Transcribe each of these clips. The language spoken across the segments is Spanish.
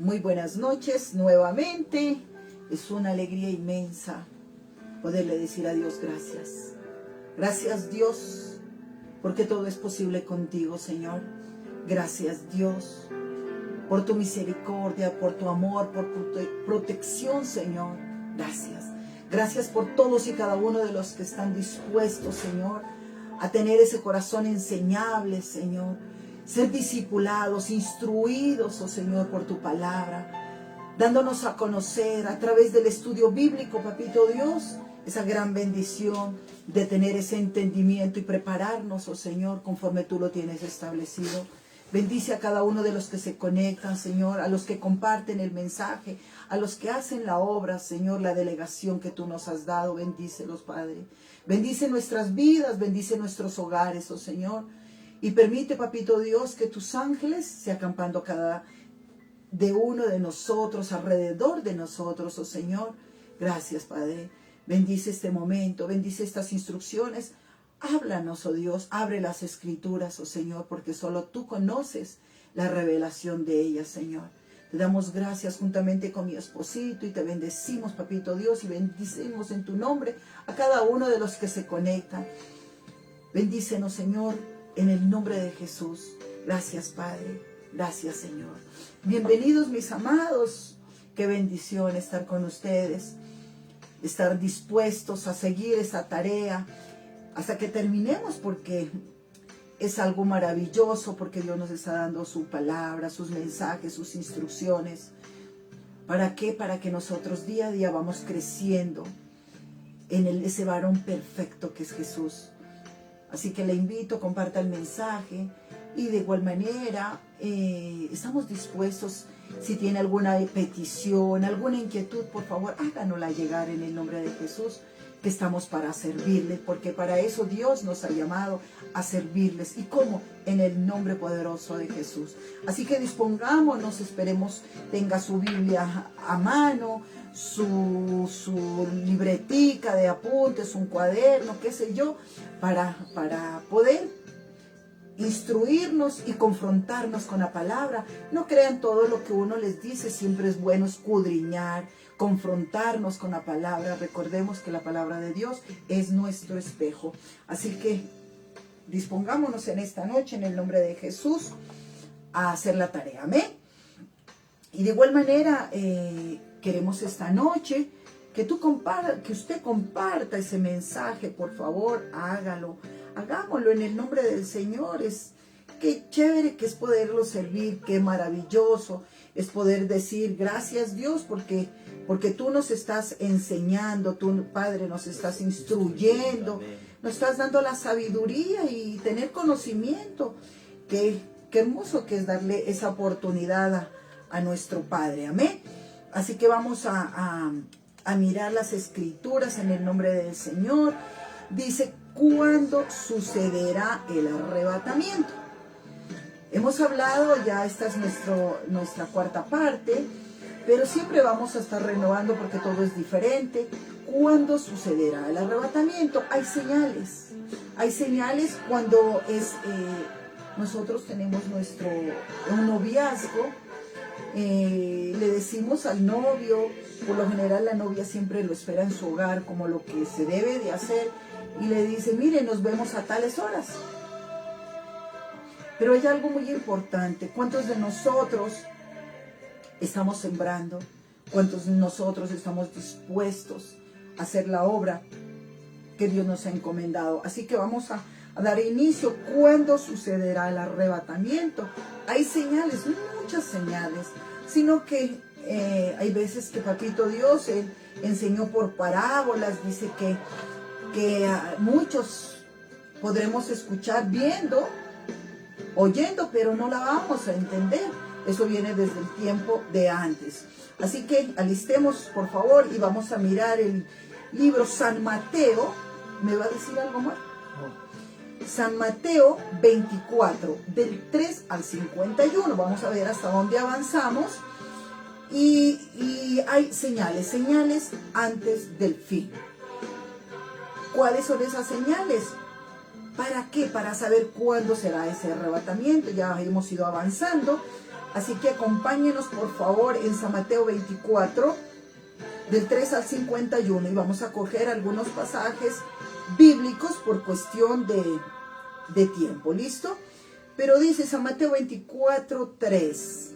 Muy buenas noches nuevamente. Es una alegría inmensa poderle decir a Dios gracias. Gracias, Dios, porque todo es posible contigo, Señor. Gracias, Dios, por tu misericordia, por tu amor, por tu protección, Señor. Gracias. Gracias por todos y cada uno de los que están dispuestos, Señor, a tener ese corazón enseñable, Señor. Ser discipulados, instruidos, oh Señor, por tu palabra, dándonos a conocer a través del estudio bíblico, Papito Dios, esa gran bendición de tener ese entendimiento y prepararnos, oh Señor, conforme tú lo tienes establecido. Bendice a cada uno de los que se conectan, Señor, a los que comparten el mensaje, a los que hacen la obra, Señor, la delegación que tú nos has dado. Bendícelos, Padre. Bendice nuestras vidas, bendice nuestros hogares, oh Señor. Y permite, Papito Dios, que tus ángeles se acampando cada de uno de nosotros, alrededor de nosotros, oh Señor. Gracias, Padre. Bendice este momento, bendice estas instrucciones. Háblanos, oh Dios, abre las escrituras, oh Señor, porque solo tú conoces la revelación de ellas, Señor. Te damos gracias juntamente con mi esposito y te bendecimos, Papito Dios, y bendicimos en tu nombre a cada uno de los que se conectan. Bendícenos, Señor, en el nombre de Jesús. Gracias, Padre. Gracias, Señor. Bienvenidos, mis amados. Qué bendición estar con ustedes. Estar dispuestos a seguir esa tarea hasta que terminemos, porque es algo maravilloso, porque Dios nos está dando su palabra, sus mensajes, sus instrucciones. ¿Para qué? Para que nosotros día a día vamos creciendo en ese varón perfecto que es Jesús. Así que le invito, comparta el mensaje y de igual manera estamos dispuestos. Si tiene alguna petición, alguna inquietud, por favor, háganosla llegar en el nombre de Jesús, que estamos para servirle, porque para eso Dios nos ha llamado a servirles. ¿Y cómo? En el nombre poderoso de Jesús. Así que dispongámonos, esperemos tenga su Biblia a mano, su libretica de apuntes, un cuaderno, qué sé yo, para poder instruirnos y confrontarnos con la palabra. No crean todo lo que uno les dice, siempre es bueno escudriñar, confrontarnos con la palabra. Recordemos que la palabra de Dios es nuestro espejo. Así que dispongámonos en esta noche, en el nombre de Jesús, a hacer la tarea. Amén. Y de igual manera, queremos esta noche que usted comparta ese mensaje, por favor, hágalo. Hagámoslo en el nombre del Señor. Qué chévere que es poderlo servir, qué maravilloso es poder decir gracias, Dios, porque tú nos estás enseñando, tú, Padre, nos estás instruyendo, nos estás dando la sabiduría y tener conocimiento. Qué hermoso que es darle esa oportunidad a nuestro Padre. Amén. Así que vamos a mirar las escrituras en el nombre del Señor. Dice, ¿cuándo sucederá el arrebatamiento? Hemos hablado, ya esta es nuestra cuarta parte, pero siempre vamos a estar renovando porque todo es diferente. ¿Cuándo sucederá el arrebatamiento? Hay señales. Hay señales cuando nosotros tenemos un noviazgo. Le decimos al novio, por lo general la novia siempre lo espera en su hogar como lo que se debe de hacer, y le dice, mire, nos vemos a tales horas. Pero hay algo muy importante. ¿Cuántos de nosotros estamos sembrando? ¿Cuántos de nosotros estamos dispuestos a hacer la obra que Dios nos ha encomendado? Así que vamos a dar inicio. ¿Cuándo sucederá el arrebatamiento? Hay señales, muchas señales, sino que hay veces que Papito Dios enseñó por parábolas. Dice que muchos podremos escuchar viendo, oyendo, pero no la vamos a entender. Eso viene desde el tiempo de antes. Así que alistemos, por favor, y vamos a mirar el libro San Mateo. ¿Me va a decir algo más? San Mateo 24, del 3 al 51. Vamos a ver hasta dónde avanzamos. Y hay señales antes del fin. ¿Cuáles son esas señales? ¿Para qué? Para saber cuándo será ese arrebatamiento. Ya hemos ido avanzando. Así que acompáñenos por favor en San Mateo 24, del 3 al 51, y vamos a coger algunos pasajes bíblicos por cuestión de tiempo, ¿listo? Pero dice San Mateo 24, 3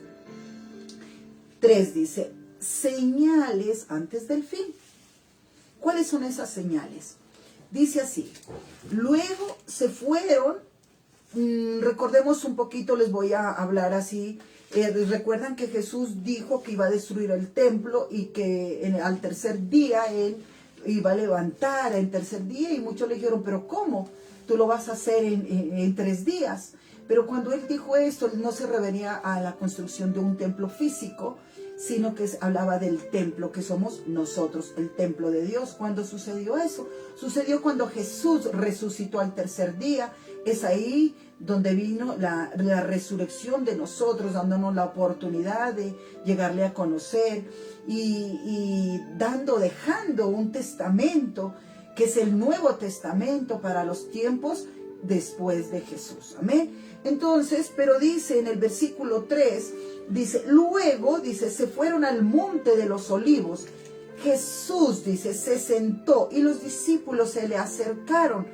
dice, señales antes del fin. ¿Cuáles son esas señales? Dice así, luego se fueron, recordemos un poquito, les voy a hablar así. Recuerdan que Jesús dijo que iba a destruir el templo y que al tercer día Él iba a levantar el tercer día, y muchos le dijeron, pero ¿cómo? Tú lo vas a hacer en 3 días. Pero cuando Él dijo esto, Él no se refería a la construcción de un templo físico, sino que hablaba del templo que somos nosotros, el templo de Dios. ¿Cuándo sucedió eso? Sucedió cuando Jesús resucitó al tercer día. Es ahí donde vino la resurrección de nosotros, dándonos la oportunidad de llegarle a conocer y dejando un testamento que es el Nuevo Testamento para los tiempos después de Jesús. Amén. Entonces, pero dice en el versículo 3, dice, luego, dice, se fueron al monte de los olivos. Jesús, dice, se sentó y los discípulos se le acercaron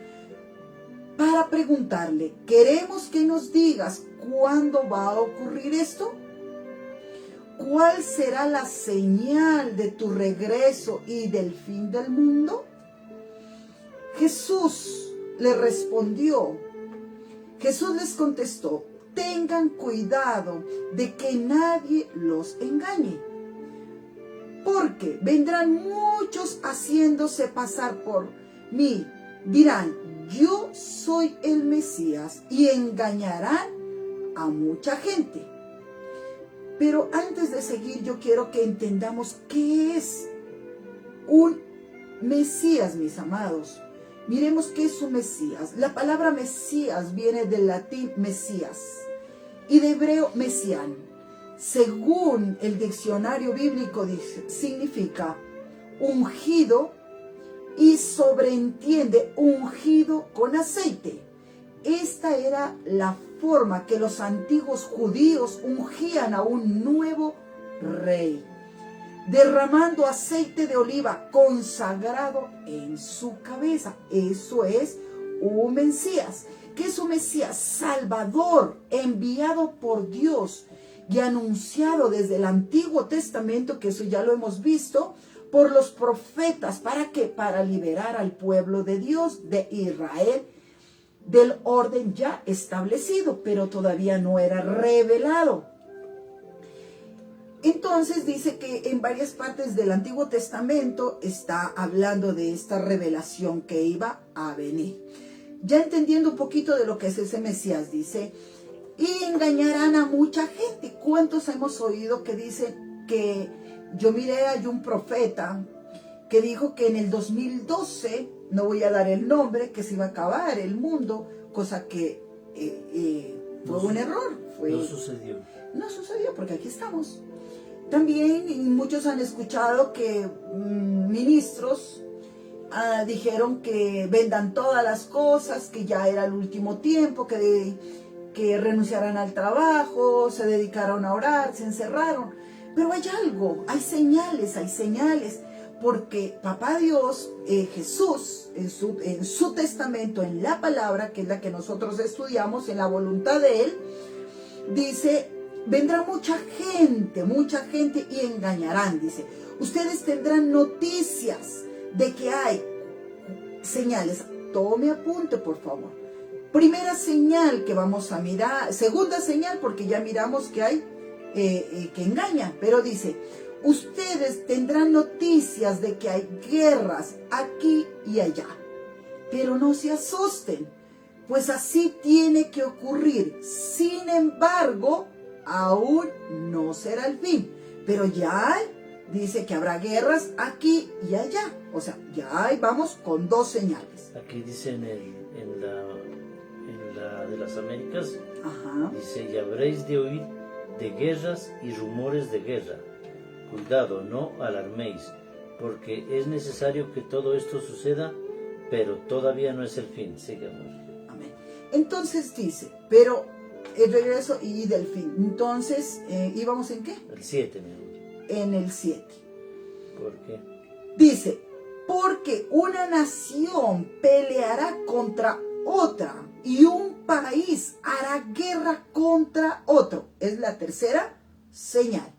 para preguntarle, ¿queremos que nos digas cuándo va a ocurrir esto? ¿Cuál será la señal de tu regreso y del fin del mundo? Jesús le respondió, Jesús les contestó, tengan cuidado de que nadie los engañe, porque vendrán muchos haciéndose pasar por mí. Dirán, yo soy el Mesías, y engañarán a mucha gente. Pero antes de seguir, yo quiero que entendamos qué es un Mesías, mis amados. Miremos qué es un Mesías. La palabra Mesías viene del latín Mesías y de hebreo Mesián. Según el diccionario bíblico, significa ungido y sobreentiende ungido con aceite. Esta era la forma que los antiguos judíos ungían a un nuevo rey, derramando aceite de oliva consagrado en su cabeza. Eso es un Mesías. ¿Qué es un Mesías? Salvador, enviado por Dios y anunciado desde el Antiguo Testamento, que eso ya lo hemos visto, por los profetas. ¿Para qué? Para liberar al pueblo de Dios, de Israel, del orden ya establecido, pero todavía no era revelado. Entonces dice que en varias partes del Antiguo Testamento está hablando de esta revelación que iba a venir. Ya entendiendo un poquito de lo que es ese Mesías, dice, y engañarán a mucha gente. ¿Cuántos hemos oído que dicen que, yo miré, hay un profeta que dijo que en el 2012, no voy a dar el nombre, que se iba a acabar el mundo, cosa que fue un error. No sucedió. No sucedió, porque aquí estamos. También muchos han escuchado que ministros dijeron que vendan todas las cosas, que ya era el último tiempo, que renunciaran al trabajo, se dedicaron a orar, se encerraron. Pero hay algo, hay señales, porque Papá Dios, Jesús, en su testamento, en la palabra, que es la que nosotros estudiamos, en la voluntad de Él, dice, vendrá mucha gente y engañarán, dice. Ustedes tendrán noticias de que hay señales. Tome apunte, por favor. Primera señal que vamos a mirar, segunda señal, porque ya miramos que hay que engañan, pero dice, ustedes tendrán noticias de que hay guerras aquí y allá, pero no se asusten, pues así tiene que ocurrir. Sin embargo, aún no será el fin, pero ya hay, dice que habrá guerras aquí y allá. O sea, ya hay, vamos con 2 señales. Aquí dice en la de las Américas, Ajá. dice, y habréis de oír de guerras y rumores de guerra. Cuidado, no alarméis, porque es necesario que todo esto suceda, pero todavía no es el fin. Sigamos. Amén. Entonces dice, pero el regreso y del fin. Entonces, ¿íbamos en qué? El 7, mi amor. En el 7. ¿Por qué? Dice, porque una nación peleará contra otra y un país hará guerra contra otro. Es la tercera señal.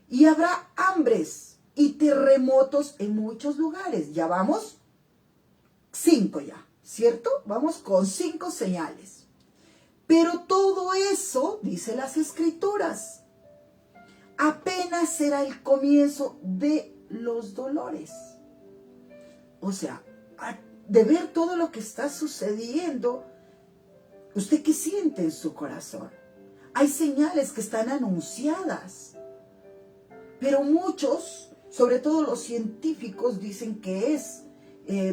Y habrá hambres y terremotos en muchos lugares. Ya vamos 5 ya, ¿cierto? Vamos con 5 señales. Pero todo eso, dice las Escrituras, apenas será el comienzo de los dolores. O sea, de ver todo lo que está sucediendo, ¿usted qué siente en su corazón? Hay señales que están anunciadas, pero muchos, sobre todo los científicos, dicen que es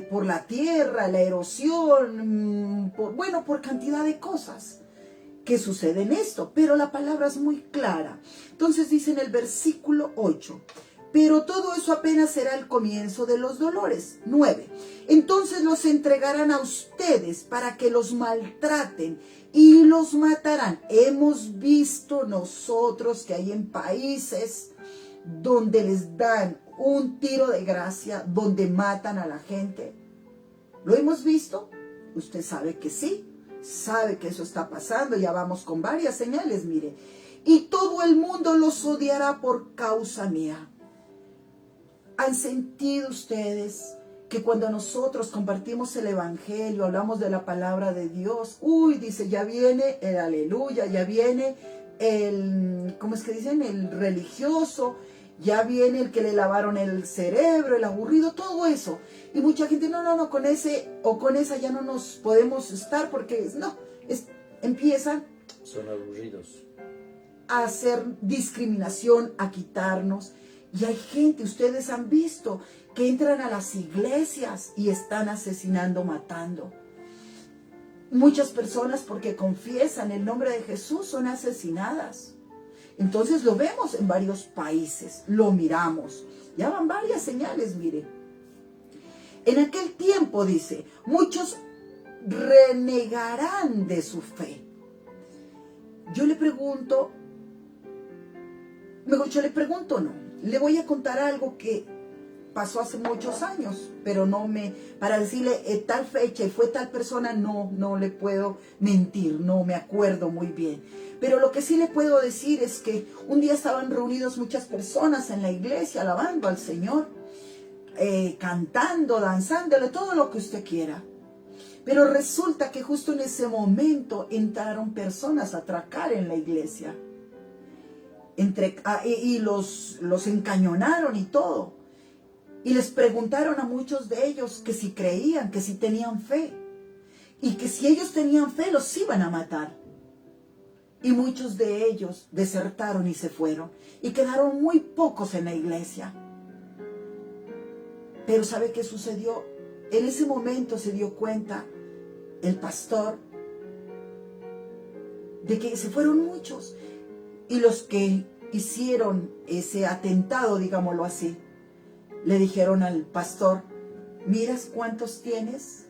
por la tierra, la erosión, por cantidad de cosas que suceden esto, pero la palabra es muy clara. Entonces dice en el versículo 8, pero todo eso apenas será el comienzo de los dolores. 9, entonces los entregarán a ustedes para que los maltraten y los matarán. Hemos visto nosotros que hay en países donde les dan un tiro de gracia, donde matan a la gente. ¿Lo hemos visto? Usted sabe que sí. Sabe que eso está pasando, ya vamos con varias señales, mire. Y todo el mundo los odiará por causa mía. ¿Han sentido ustedes que cuando nosotros compartimos el evangelio, hablamos de la palabra de Dios, dice, ya viene el aleluya, ya viene el, ¿cómo es que dicen? El religioso, ya viene el que le lavaron el cerebro, el aburrido, todo eso. Y mucha gente, no, con ese o con esa ya no nos podemos estar porque empiezan. Son aburridos. A hacer discriminación, a quitarnos. Y hay gente, ustedes han visto, que entran a las iglesias y están asesinando, matando. Muchas personas porque confiesan el nombre de Jesús son asesinadas. Entonces lo vemos en varios países, lo miramos. Ya van varias señales, mire. En aquel tiempo, dice, muchos renegarán de su fe. Yo le pregunto, no, le voy a contar algo que pasó hace muchos años, pero para decirle tal fecha y fue tal persona, no le puedo mentir, no me acuerdo muy bien. Pero lo que sí le puedo decir es que un día estaban reunidos muchas personas en la iglesia, alabando al Señor, cantando, danzándole, todo lo que usted quiera. Pero resulta que justo en ese momento entraron personas a atracar en la iglesia. Y los encañonaron y todo. Y les preguntaron a muchos de ellos que si creían, que si tenían fe. Y que si ellos tenían fe, los iban a matar. Y muchos de ellos desertaron y se fueron. Y quedaron muy pocos en la iglesia. Pero ¿sabe qué sucedió? En ese momento se dio cuenta el pastor de que se fueron muchos. Y los que hicieron ese atentado, digámoslo así, le dijeron al pastor, ¿miras cuántos tienes?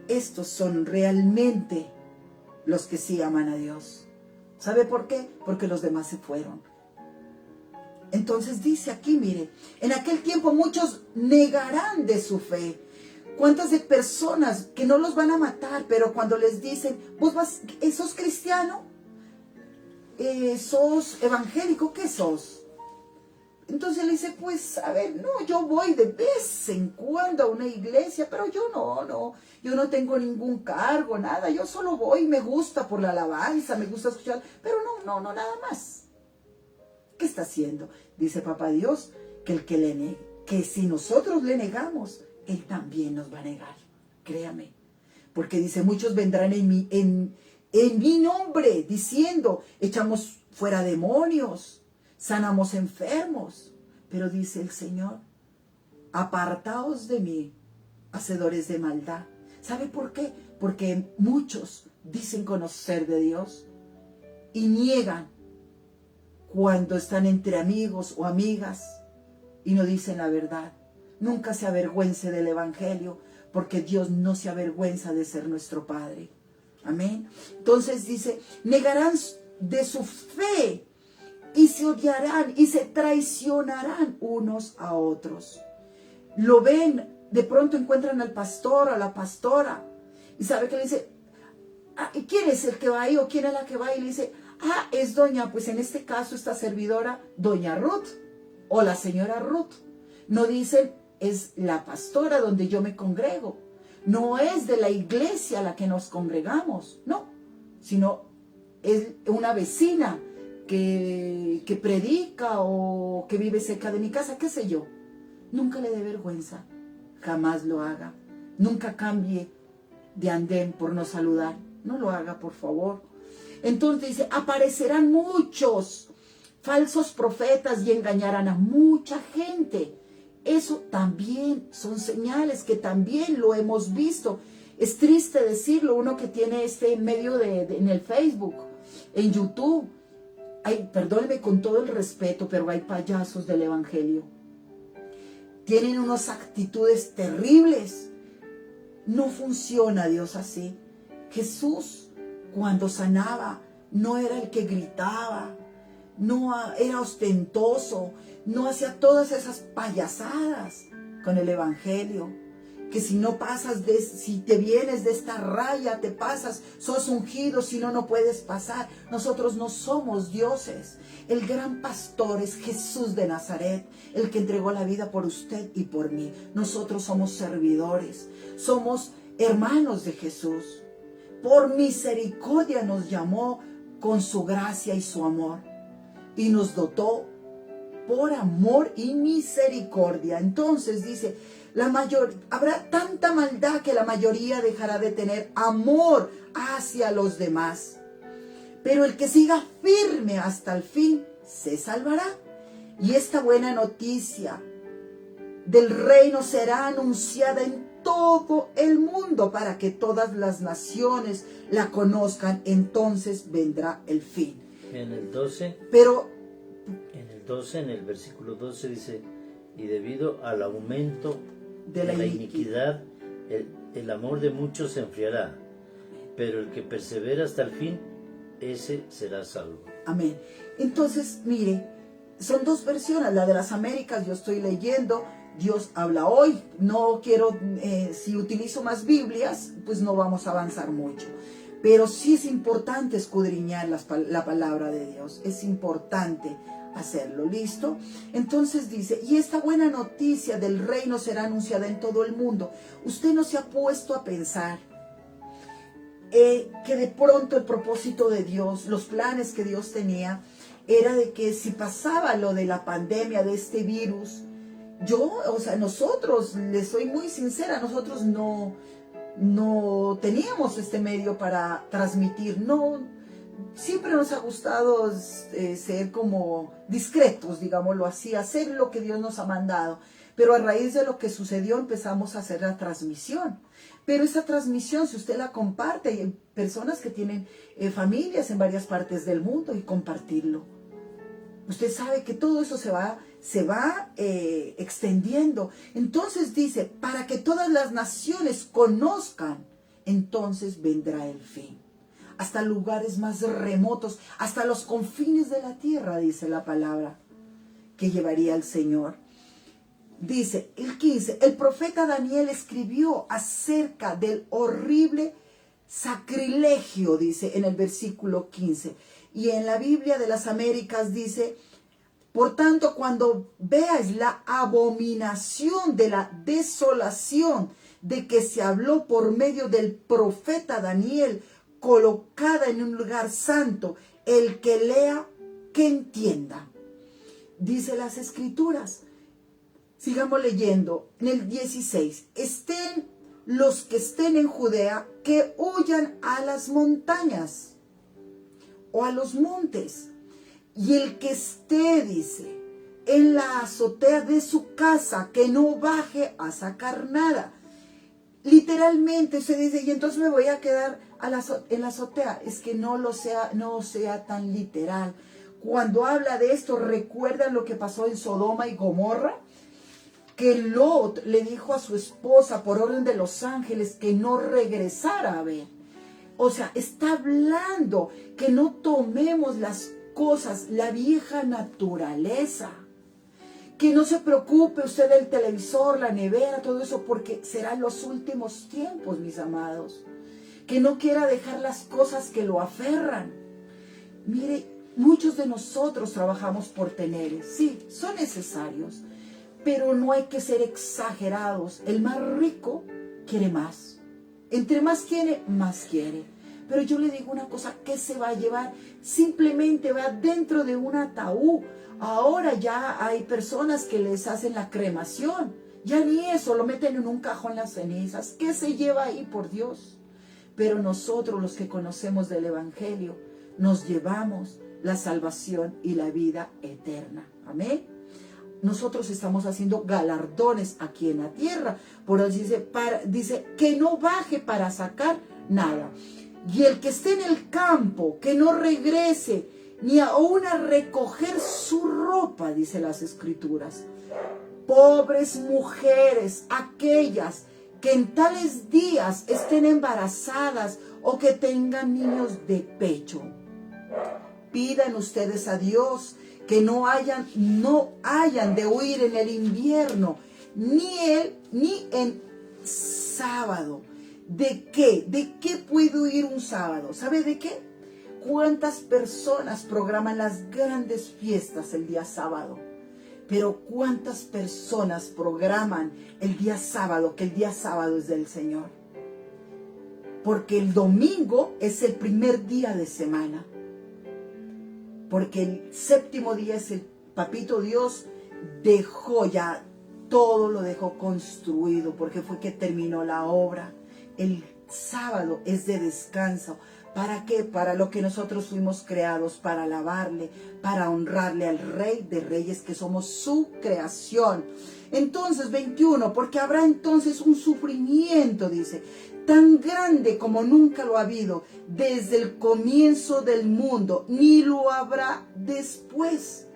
Estos son realmente los que sí aman a Dios. ¿Sabe por qué? Porque los demás se fueron. Entonces dice aquí, mire, en aquel tiempo muchos negarán de su fe. ¿Cuántas de personas que no los van a matar, pero cuando les dicen, ¿sos cristiano? ¿Sos evangélico? ¿Qué sos? Entonces le dice, pues, a ver, no, yo voy de vez en cuando a una iglesia, pero yo no tengo ningún cargo, nada, yo solo voy, me gusta por la alabanza, me gusta escuchar, pero no, nada más. ¿Qué está haciendo? Dice Papá Dios, que si nosotros le negamos, Él también nos va a negar, créame. Porque dice, muchos vendrán en mi nombre, diciendo, echamos fuera demonios, sanamos enfermos. Pero dice el Señor, apartaos de mí, hacedores de maldad. ¿Sabe por qué? Porque muchos dicen conocer de Dios y niegan cuando están entre amigos o amigas y no dicen la verdad. Nunca se avergüence del evangelio, porque Dios no se avergüenza de ser nuestro Padre. Amén. Entonces dice, negarán de su fe y se odiarán y se traicionarán unos a otros. Lo ven, de pronto encuentran al pastor, a la pastora, y sabe que le dice, ¿y quién es el que va ahí o quién es la que va? Y le dice, es doña, pues en este caso esta servidora, doña Ruth o la señora Ruth. No dicen, es la pastora donde yo me congrego. No es de la iglesia a la que nos congregamos, no, sino es una vecina que predica o que vive cerca de mi casa, qué sé yo. Nunca le dé vergüenza, jamás lo haga. Nunca cambie de andén por no saludar, no lo haga, por favor. Entonces dice, aparecerán muchos falsos profetas y engañarán a mucha gente. Eso también son señales que también lo hemos visto. Es triste decirlo, uno que tiene este medio en el Facebook, en YouTube. Perdónenme con todo el respeto, pero hay payasos del evangelio. Tienen unas actitudes terribles. No funciona Dios así. Jesús, cuando sanaba, no era el que gritaba, no era ostentoso, no hacía todas esas payasadas con el evangelio. Que si no pasas, si te vienes de esta raya, te pasas, sos ungido, si no, no puedes pasar. Nosotros no somos dioses. El gran pastor es Jesús de Nazaret, el que entregó la vida por usted y por mí. Nosotros somos servidores, somos hermanos de Jesús. Por misericordia nos llamó con su gracia y su amor. Y nos dotó por amor y misericordia. Entonces dice, habrá tanta maldad que la mayoría dejará de tener amor hacia los demás. Pero el que siga firme hasta el fin se salvará. Y esta buena noticia del reino será anunciada en todo el mundo para que todas las naciones la conozcan. Entonces vendrá el fin. En el 12, pero en el versículo 12 dice, y debido al aumento de la iniquidad, el amor de muchos se enfriará, pero el que persevera hasta el fin, ese será salvo. Amén. Entonces, mire, son dos versiones, la de las Américas, yo estoy leyendo, Dios habla hoy, no quiero, si utilizo más Biblias, pues no vamos a avanzar mucho. Pero sí es importante escudriñar la palabra de Dios, es importante hacerlo, ¿listo? Entonces dice, y esta buena noticia del reino será anunciada en todo el mundo. Usted no se ha puesto a pensar que de pronto el propósito de Dios, los planes que Dios tenía, era de que si pasaba lo de la pandemia, de este virus, nosotros, les soy muy sincera, nosotros no teníamos este medio para transmitir, siempre nos ha gustado ser como discretos, digámoslo así, hacer lo que Dios nos ha mandado. Pero a raíz de lo que sucedió empezamos a hacer la transmisión. Pero esa transmisión, si usted la comparte, hay personas que tienen familias en varias partes del mundo, y compartirlo. Usted sabe que todo eso se va extendiendo. Entonces dice, para que todas las naciones conozcan, entonces vendrá el fin. Hasta lugares más remotos, hasta los confines de la tierra, dice la palabra, que llevaría el Señor. Dice el 15, el profeta Daniel escribió acerca del horrible sacrilegio, dice en el versículo 15. Y en la Biblia de las Américas dice, por tanto, cuando veas la abominación de la desolación de que se habló por medio del profeta Daniel, colocada en un lugar santo, el que lea, que entienda. Dice las Escrituras. Sigamos leyendo. En el 16. Los que estén en Judea, que huyan a las montañas o a los montes. Y el que esté, dice, en la azotea de su casa, que no baje a sacar nada. Literalmente se dice, y entonces me voy a quedar en la azotea. Es que no sea tan literal. Cuando habla de esto, ¿recuerdan lo que pasó en Sodoma y Gomorra? Que Lot le dijo a su esposa por orden de los ángeles que no regresara a ver. O sea, está hablando que no tomemos las cosas, la vieja naturaleza. Que no se preocupe usted del televisor, la nevera, todo eso, porque serán los últimos tiempos, mis amados. Que no quiera dejar las cosas que lo aferran. Mire, muchos de nosotros trabajamos por teneres. Sí, son necesarios, pero no hay que ser exagerados. El más rico quiere más. Entre más quiere, más quiere. Pero yo le digo una cosa, ¿qué se va a llevar? Simplemente va dentro de un ataúd. Ahora ya hay personas que les hacen la cremación. Ya ni eso, lo meten en un cajón las cenizas. ¿Qué se lleva ahí, por Dios? Pero nosotros, los que conocemos del Evangelio, nos llevamos la salvación y la vida eterna. Amén. Nosotros estamos haciendo galardones aquí en la tierra. Por eso dice que no baje para sacar nada. Y el que esté en el campo, que no regrese ni aún a recoger su ropa, dice las Escrituras. Pobres mujeres, aquellas que en tales días estén embarazadas o que tengan niños de pecho. Pidan ustedes a Dios que no hayan de huir en el invierno, ni en sábado. ¿De qué? ¿De qué puede huir un sábado? ¿Sabe de qué? ¿Cuántas personas programan las grandes fiestas el día sábado? Pero ¿cuántas personas programan el día sábado, que el día sábado es del Señor? Porque el domingo es el primer día de semana. Porque el séptimo día es el Papito Dios dejó ya, todo lo dejó construido, porque fue que terminó la obra. El sábado es de descanso. ¿Para qué? Para lo que nosotros fuimos creados, para alabarle, para honrarle al Rey de Reyes, que somos su creación. Entonces, 21, porque habrá entonces un sufrimiento, dice, tan grande como nunca lo ha habido desde el comienzo del mundo, ni lo habrá después.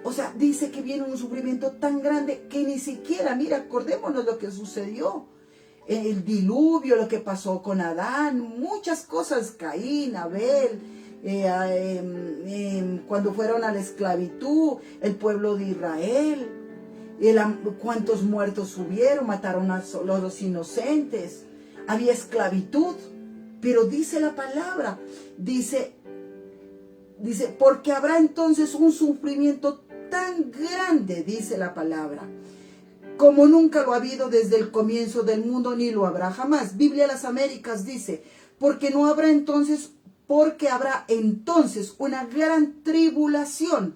O sea, dice que viene un sufrimiento tan grande que ni siquiera, mira, acordémonos lo que sucedió. El diluvio, lo que pasó con Adán, muchas cosas, Caín, Abel, cuando fueron a la esclavitud, el pueblo de Israel, cuántos muertos hubieron, mataron a los inocentes, había esclavitud, pero dice la palabra, dice, porque habrá entonces un sufrimiento tan grande, dice la palabra, como nunca lo ha habido desde el comienzo del mundo, ni lo habrá jamás. Biblia de las Américas dice, porque habrá entonces una gran tribulación,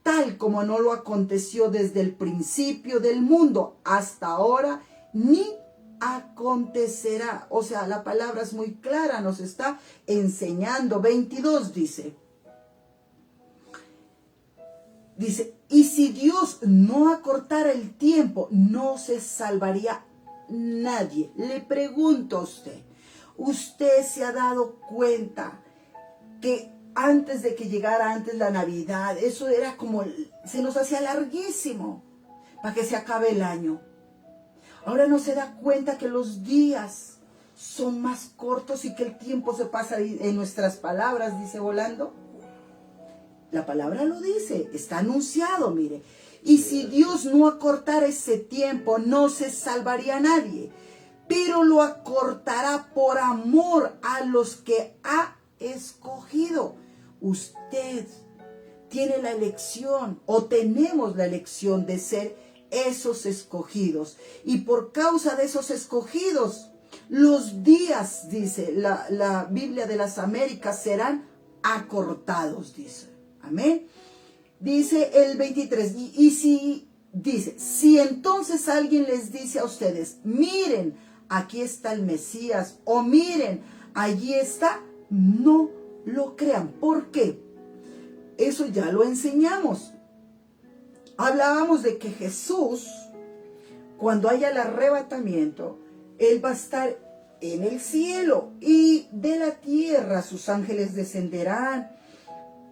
tal como no lo aconteció desde el principio del mundo hasta ahora, ni acontecerá. O sea, la palabra es muy clara, nos está enseñando. 22 dice, y si Dios no acortara el tiempo, no se salvaría nadie. Le pregunto a usted, ¿usted se ha dado cuenta que antes de que llegara la Navidad, eso era como, se nos hacía larguísimo para que se acabe el año? Ahora no se da cuenta que los días son más cortos y que el tiempo se pasa, en nuestras palabras, dice, volando. La palabra lo dice, está anunciado, mire. Y si Dios no acortara ese tiempo, no se salvaría nadie, pero lo acortará por amor a los que ha escogido. Usted tiene la elección, o tenemos la elección de ser esos escogidos. Y por causa de esos escogidos, los días, dice la Biblia de las Américas, serán acortados, dice. Amén. Dice el 23, si entonces alguien les dice a ustedes, miren, aquí está el Mesías, o miren, allí está, no lo crean. ¿Por qué? Eso ya lo enseñamos. Hablábamos de que Jesús, cuando haya el arrebatamiento, Él va a estar en el cielo, y de la tierra sus ángeles descenderán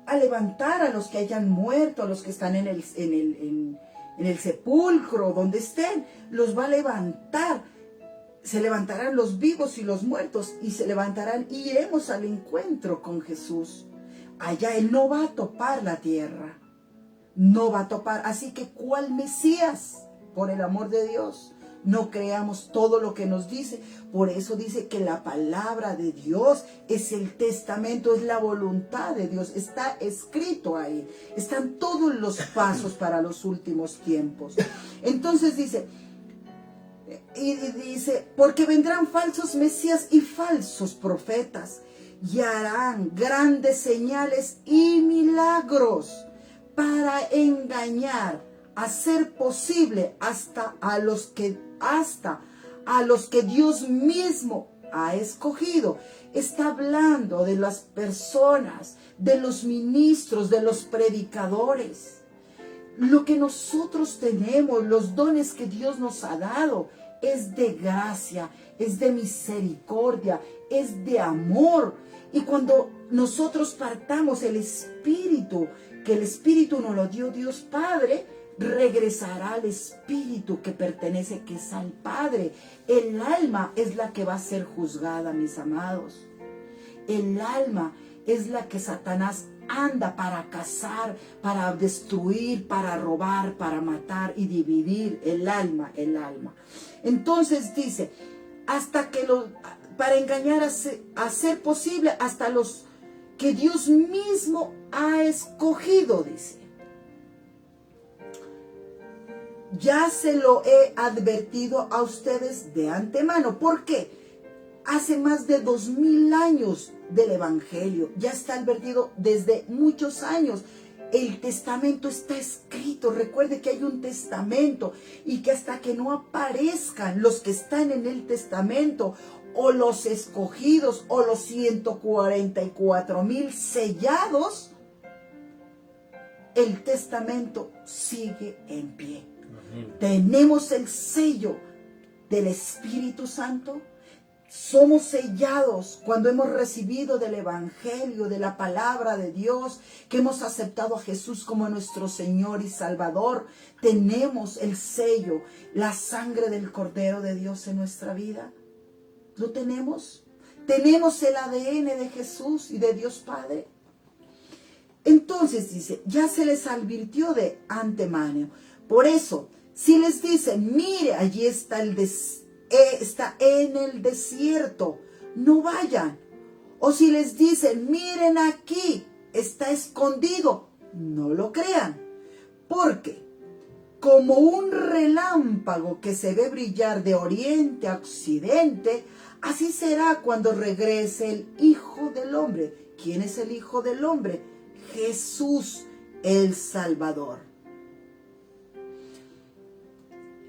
a levantar a los que hayan muerto, a los que están en el sepulcro, donde estén, los va a levantar. se levantarán los vivos y los muertos, y se levantarán y iremos al encuentro con Jesús. Allá Él no va a topar la tierra, no va a topar. Así que, ¿cuál Mesías? Por el amor de Dios, no creamos todo lo que nos dice. Por eso dice que la palabra de Dios es el testamento, es la voluntad de Dios. Está escrito ahí. Están todos los pasos para los últimos tiempos. Entonces dice, porque vendrán falsos mesías y falsos profetas, y harán grandes señales y milagros para engañar, a ser posible, hasta a los que Dios mismo ha escogido. Está hablando de las personas, de los ministros, de los predicadores. Lo que nosotros tenemos, los dones que Dios nos ha dado, es de gracia, es de misericordia, es de amor. Y cuando nosotros partamos el Espíritu, que el Espíritu nos lo dio Dios Padre, regresará al Espíritu que pertenece, que es al Padre. El alma es la que va a ser juzgada, mis amados. El alma es la que Satanás anda para cazar, para destruir, para robar, para matar y dividir. El alma. Entonces dice, para engañar a ser posible hasta los que Dios mismo ha escogido, dice. Ya se lo he advertido a ustedes de antemano. ¿Por qué? Hace más de 2000 años del Evangelio. Ya está advertido desde muchos años. El testamento está escrito. Recuerde que hay un testamento y que hasta que no aparezcan los que están en el testamento, o los escogidos, o los 144,000 sellados, el testamento sigue en pie. Tenemos el sello del Espíritu Santo. Somos sellados cuando hemos recibido del Evangelio, de la palabra de Dios, que hemos aceptado a Jesús como nuestro Señor y Salvador. Tenemos el sello, la sangre del Cordero de Dios en nuestra vida. ¿Lo tenemos? Tenemos el ADN de Jesús y de Dios Padre. Entonces dice, ya se les advirtió de antemano. Por eso, si les dicen, mire, allí está está en el desierto, no vayan. O si les dicen, miren aquí, está escondido, no lo crean. Porque como un relámpago que se ve brillar de oriente a occidente, así será cuando regrese el Hijo del Hombre. ¿Quién es el Hijo del Hombre? Jesús, el Salvador.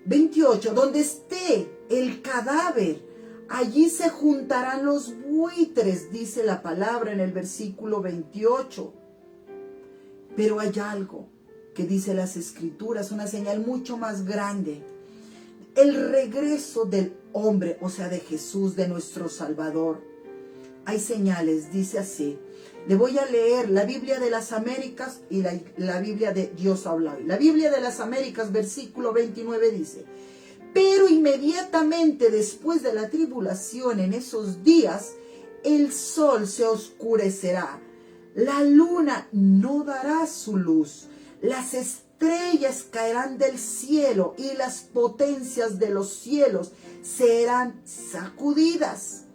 28. Donde esté el cadáver, allí se juntarán los buitres, dice la palabra en el versículo 28. Pero hay algo que dice las Escrituras, una señal mucho más grande. El regreso del hombre, o sea, de Jesús, de nuestro Salvador. Hay señales, dice así. Le voy a leer la Biblia de las Américas y la Biblia de Dios habla hoy. La Biblia de las Américas, versículo 29 dice: pero inmediatamente después de la tribulación, en esos días, el sol se oscurecerá, la luna no dará su luz, las estrellas caerán del cielo y las potencias de los cielos serán sacudidas.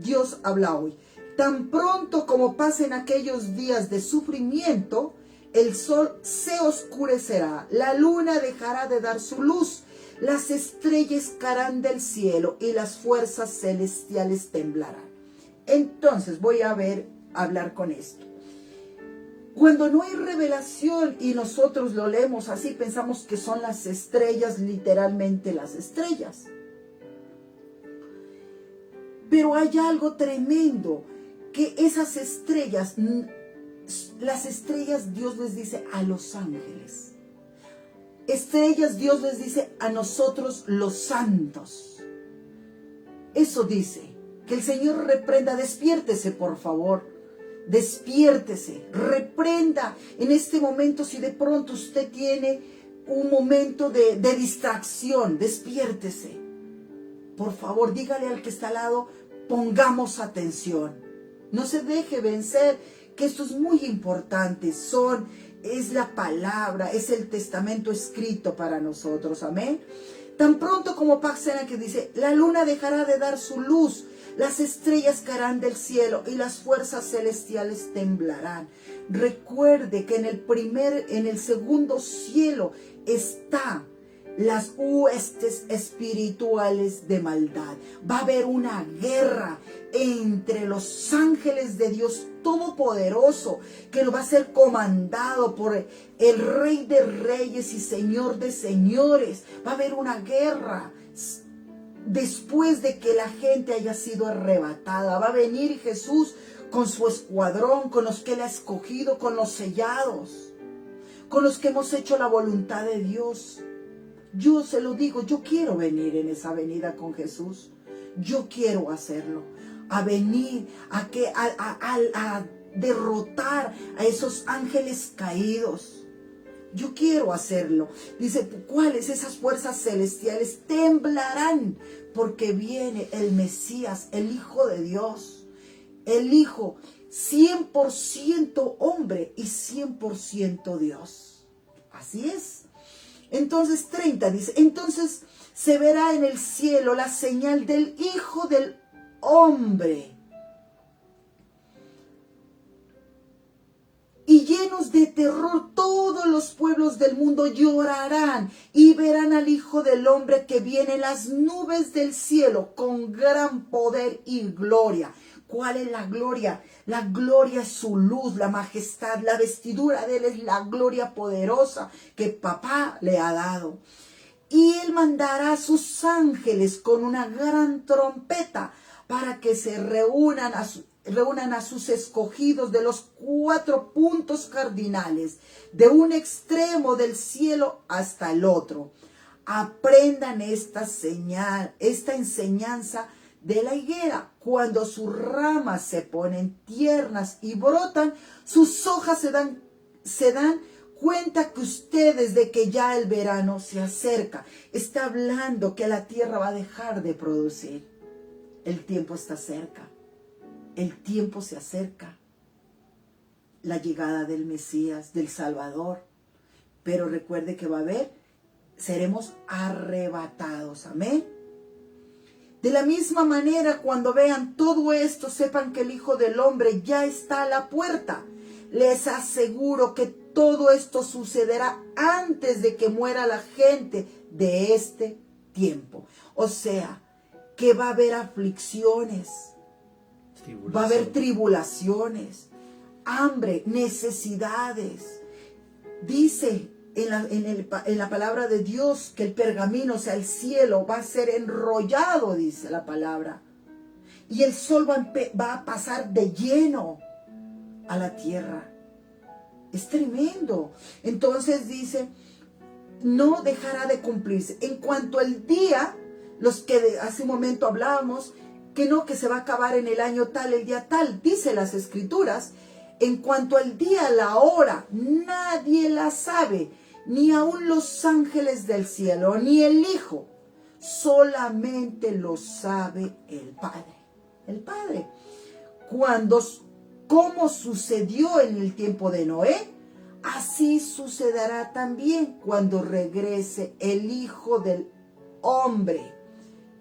Dios habla hoy. Tan pronto como pasen aquellos días de sufrimiento, el sol se oscurecerá, la luna dejará de dar su luz, las estrellas caerán del cielo y las fuerzas celestiales temblarán. Entonces voy a hablar con esto. Cuando no hay revelación y nosotros lo leemos así, pensamos que son las estrellas, literalmente las estrellas. Pero hay algo tremendo, que esas estrellas, las estrellas Dios les dice a los ángeles. Estrellas Dios les dice a nosotros los santos. Eso dice, que el Señor reprenda, despiértese por favor. Despiértese, reprenda en este momento. Si de pronto usted tiene un momento de distracción, despiértese. Por favor, dígale al que está al lado, pongamos atención. No se deje vencer, que esto es muy importante. Es la palabra, es el testamento escrito para nosotros. Amén. Tan pronto como Paxena que dice, la luna dejará de dar su luz, las estrellas caerán del cielo y las fuerzas celestiales temblarán. Recuerde que en el segundo cielo está las huestes espirituales de maldad. Va a haber una guerra entre los ángeles de Dios Todopoderoso, que lo va a ser comandado por el Rey de Reyes y Señor de Señores. Va a haber una guerra después de que la gente haya sido arrebatada. Va a venir Jesús con su escuadrón, con los que Él ha escogido, con los sellados, con los que hemos hecho la voluntad de Dios. Yo se lo digo, yo quiero venir en esa venida con Jesús. Yo quiero hacerlo. A venir, a derrotar a esos ángeles caídos. Yo quiero hacerlo. Dice, ¿cuáles? Esas fuerzas celestiales temblarán porque viene el Mesías, el Hijo de Dios. El Hijo 100% hombre y 100% Dios. Así es. Entonces 30 dice, entonces se verá en el cielo la señal del Hijo del Hombre. Y llenos de terror todos los pueblos del mundo llorarán y verán al Hijo del Hombre que viene en las nubes del cielo con gran poder y gloria. ¿Cuál es la gloria? La gloria es su luz, la majestad, la vestidura de Él es la gloria poderosa que Papá le ha dado. Y Él mandará a sus ángeles con una gran trompeta para que se reúnan a sus escogidos de los 4 puntos cardinales, de un extremo del cielo hasta el otro. Aprendan esta enseñanza de la higuera. Cuando sus ramas se ponen tiernas y brotan, sus hojas se dan cuenta que ustedes de que ya el verano se acerca. Está hablando que la tierra va a dejar de producir. El tiempo está cerca. El tiempo se acerca. La llegada del Mesías, del Salvador. Pero recuerde que seremos arrebatados. Amén. De la misma manera, cuando vean todo esto, sepan que el Hijo del Hombre ya está a la puerta. Les aseguro que todo esto sucederá antes de que muera la gente de este tiempo. O sea, que va a haber aflicciones, va a haber tribulaciones, hambre, necesidades. Dice en la palabra de Dios que el pergamino, o sea, el cielo va a ser enrollado, dice la palabra. Y el sol va a pasar de lleno a la tierra. Es tremendo. Entonces dice, no dejará de cumplirse. En cuanto al día, los que hace un momento hablábamos, que se va a acabar en el año tal, el día tal, dice las Escrituras. En cuanto al día, la hora, nadie la sabe, ni aun los ángeles del cielo, ni el Hijo. Solamente lo sabe el Padre. El Padre. Como sucedió en el tiempo de Noé, así sucederá también cuando regrese el Hijo del Hombre.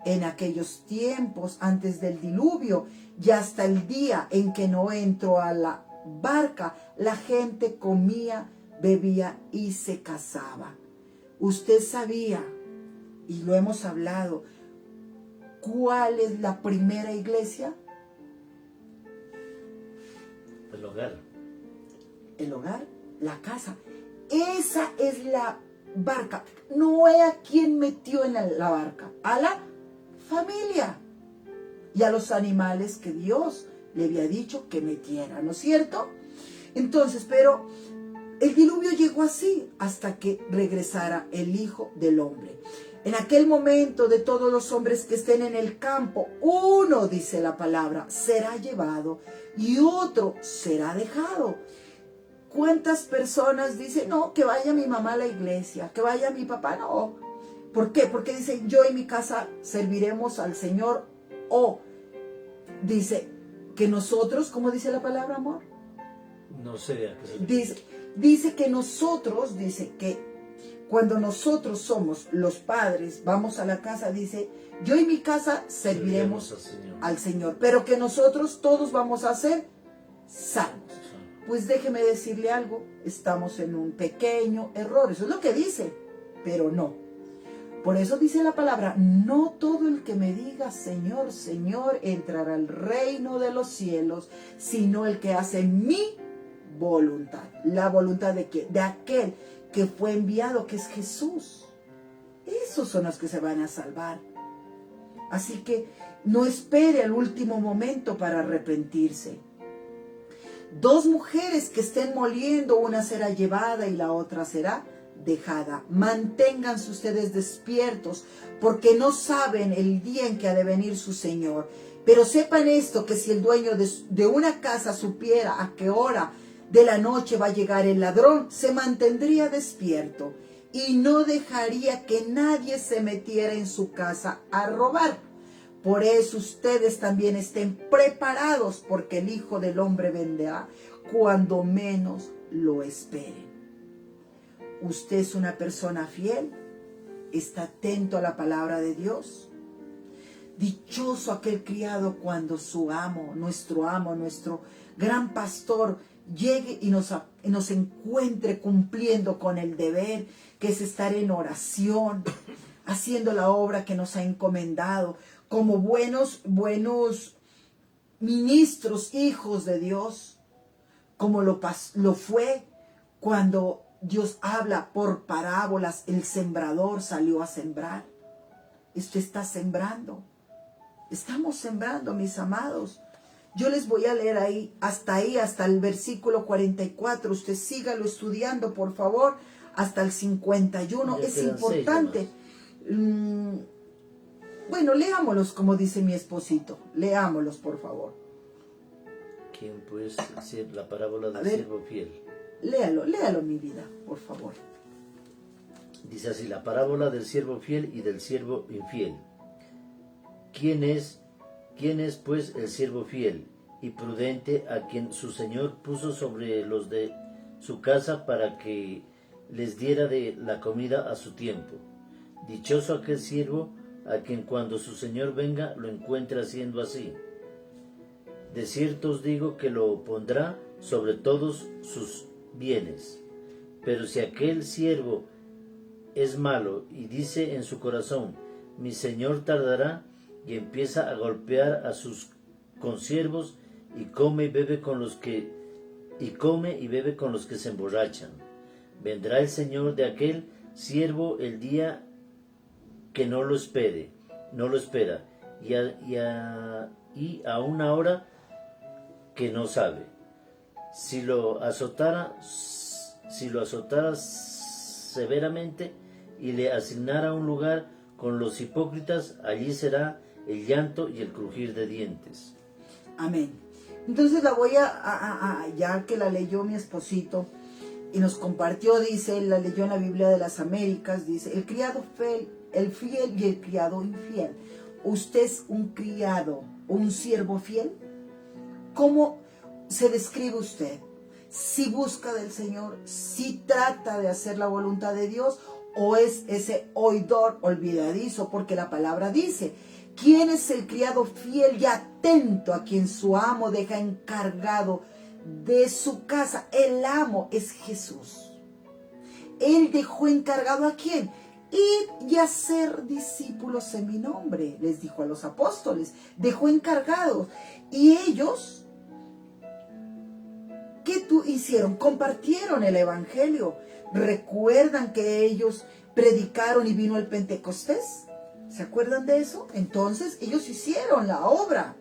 En aquellos tiempos, antes del diluvio, y hasta el día en que Noé entró a la barca, la gente comía, bebía y se casaba. Usted sabía, y lo hemos hablado, ¿cuál es la primera iglesia? El hogar. El hogar, la casa. Esa es la barca. Noé, ¿a quién metió en la barca? A la familia y a los animales que Dios le había dicho que metiera, ¿no es cierto? Entonces, pero el diluvio llegó así hasta que regresara el Hijo del Hombre. En aquel momento, de todos los hombres que estén en el campo, uno, dice la palabra, será llevado y otro será dejado. ¿Cuántas personas dicen, no, que vaya mi mamá a la iglesia, que vaya mi papá? No, ¿Por qué? Porque dice, yo y mi casa serviremos al Señor. O dice que nosotros, ¿cómo dice la palabra, amor? No sé a qué se refiere. Dice que nosotros, dice que cuando nosotros somos los padres, vamos a la casa, dice, yo y mi casa serviremos al Señor, pero que nosotros todos vamos a ser salvos. Pues déjeme decirle algo, estamos en un pequeño error, eso es lo que dice, pero no. Por eso dice la palabra, no todo el que me diga Señor, Señor, entrará al reino de los cielos, sino el que hace mi voluntad. ¿La voluntad de qué? De aquel que fue enviado, que es Jesús. Esos son los que se van a salvar. Así que no espere al último momento para arrepentirse. Dos mujeres que estén moliendo, una será llevada y la otra será dejada. Manténganse ustedes despiertos, porque no saben el día en que ha de venir su Señor. Pero sepan esto, que si el dueño de una casa supiera a qué hora de la noche va a llegar el ladrón, se mantendría despierto y no dejaría que nadie se metiera en su casa a robar. Por eso ustedes también estén preparados, porque el Hijo del Hombre vendrá cuando menos lo esperen. ¿Usted es una persona fiel? ¿Está atento a la palabra de Dios? Dichoso aquel criado cuando su amo, nuestro gran pastor, llegue y nos encuentre cumpliendo con el deber, que es estar en oración, haciendo la obra que nos ha encomendado, como buenos ministros, hijos de Dios, como lo fue cuando Dios habla por parábolas. El sembrador salió a sembrar. Usted está sembrando. Estamos sembrando, mis amados. Yo les voy a leer hasta el versículo 44. Usted sígalo estudiando, por favor, hasta el 51. Es importante. Bueno, leámoslos como dice mi esposito. Leámoslos, por favor. ¿Quién pues? La parábola del siervo fiel. Léalo, mi vida, por favor. Dice así, la parábola del siervo fiel y del siervo infiel. ¿Quién es pues el siervo fiel y prudente a quien su señor puso sobre los de su casa para que les diera de la comida a su tiempo? Dichoso aquel siervo a quien cuando su señor venga lo encuentre haciendo así. De cierto os digo que lo pondrá sobre todos sus bienes. Pero si aquel siervo es malo y dice en su corazón, mi señor tardará, y empieza a golpear a sus consiervos y come y bebe con los que se emborrachan, vendrá el señor de aquel siervo el día que no lo espera, y a una hora que no sabe. Si lo azotara severamente y le asignara un lugar con los hipócritas, allí será el llanto y el crujir de dientes. Amén. Entonces la voy ya que la leyó mi esposito y nos compartió, dice, la leyó en la Biblia de las Américas, dice, el criado fiel, el fiel y el criado infiel. ¿Usted es un criado, un siervo fiel? ¿Cómo se describe usted? ¿Si busca del Señor? ¿Si trata de hacer la voluntad de Dios? ¿O es ese oidor olvidadizo? Porque la palabra dice, ¿quién es el criado fiel y atento a quien su amo deja encargado de su casa? El amo es Jesús. Él dejó encargado ¿a quién? Ir y hacer discípulos en mi nombre, les dijo a los apóstoles. Dejó encargados. Y ellos, ¿qué hicieron? Compartieron el evangelio. ¿Recuerdan que ellos predicaron y vino el Pentecostés? ¿Se acuerdan de eso? Entonces ellos hicieron la obra,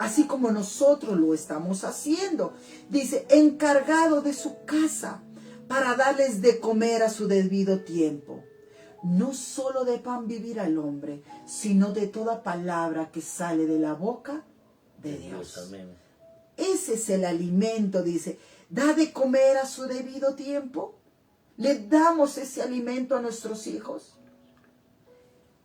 así como nosotros lo estamos haciendo. Dice, encargado de su casa para darles de comer a su debido tiempo. No solo de pan vivirá el hombre, sino de toda palabra que sale de la boca de Dios. Amén. Ese es el alimento, dice. ¿Da de comer a su debido tiempo? ¿Le damos ese alimento a nuestros hijos?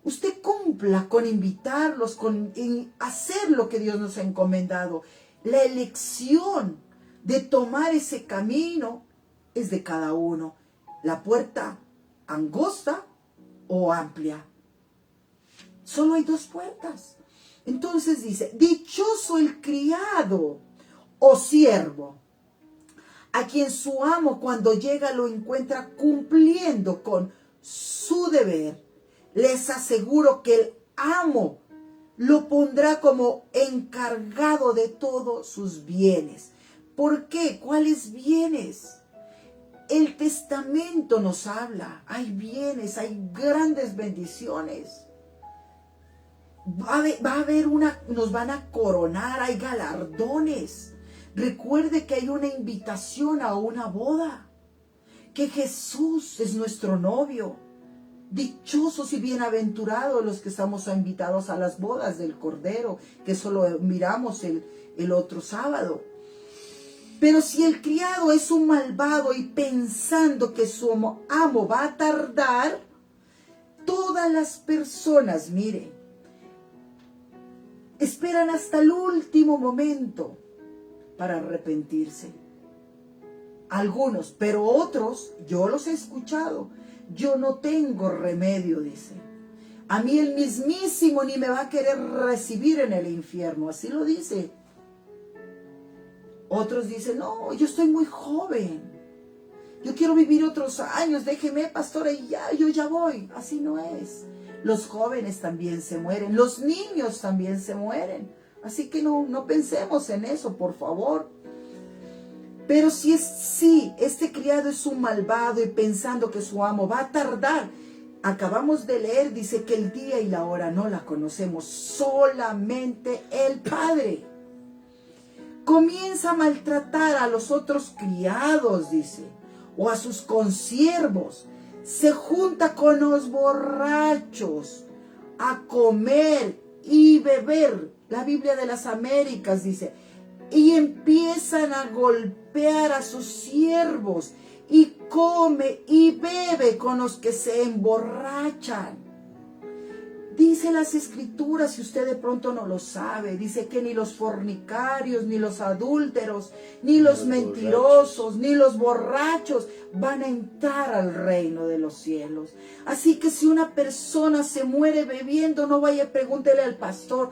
Usted cumpla con invitarlos, con hacer lo que Dios nos ha encomendado. La elección de tomar ese camino es de cada uno. La puerta angosta o amplia. Solo hay dos puertas. Entonces dice, dichoso el criado o siervo, a quien su amo cuando llega lo encuentra cumpliendo con su deber. Les aseguro que el amo lo pondrá como encargado de todos sus bienes. ¿Por qué? ¿Cuáles bienes? El testamento nos habla. Hay bienes, hay grandes bendiciones. Va a haber nos van a coronar, hay galardones. Recuerde que hay una invitación a una boda, que Jesús es nuestro novio. Dichosos y bienaventurados los que estamos invitados a las bodas del Cordero, que solo miramos el otro sábado. Pero si el criado es un malvado y pensando que su amo va a tardar, todas las personas, mire, esperan hasta el último momento para arrepentirse. Algunos, pero otros, yo los he escuchado. Yo no tengo remedio, dice. A mí el mismísimo ni me va a querer recibir en el infierno. Así lo dice. Otros dicen, no, yo estoy muy joven. Yo quiero vivir otros años. Déjeme, pastora, y ya, yo ya voy. Así no es. Los jóvenes también se mueren. Los niños también se mueren. Así que no pensemos en eso, por favor. Pero si este criado es un malvado y pensando que su amo va a tardar, acabamos de leer, dice que el día y la hora no la conocemos, solamente el Padre. Comienza a maltratar a los otros criados, dice, o a sus consiervos. Se junta con los borrachos a comer y beber. La Biblia de las Américas dice, y empiezan a golpear a sus siervos y come y bebe con los que se emborrachan. Dice las Escrituras, si usted de pronto no lo sabe, dice que ni los fornicarios, ni los adúlteros, ni los mentirosos, ni los borrachos van a entrar al reino de los cielos. Así que si una persona se muere bebiendo, no vaya a pregúntele al pastor,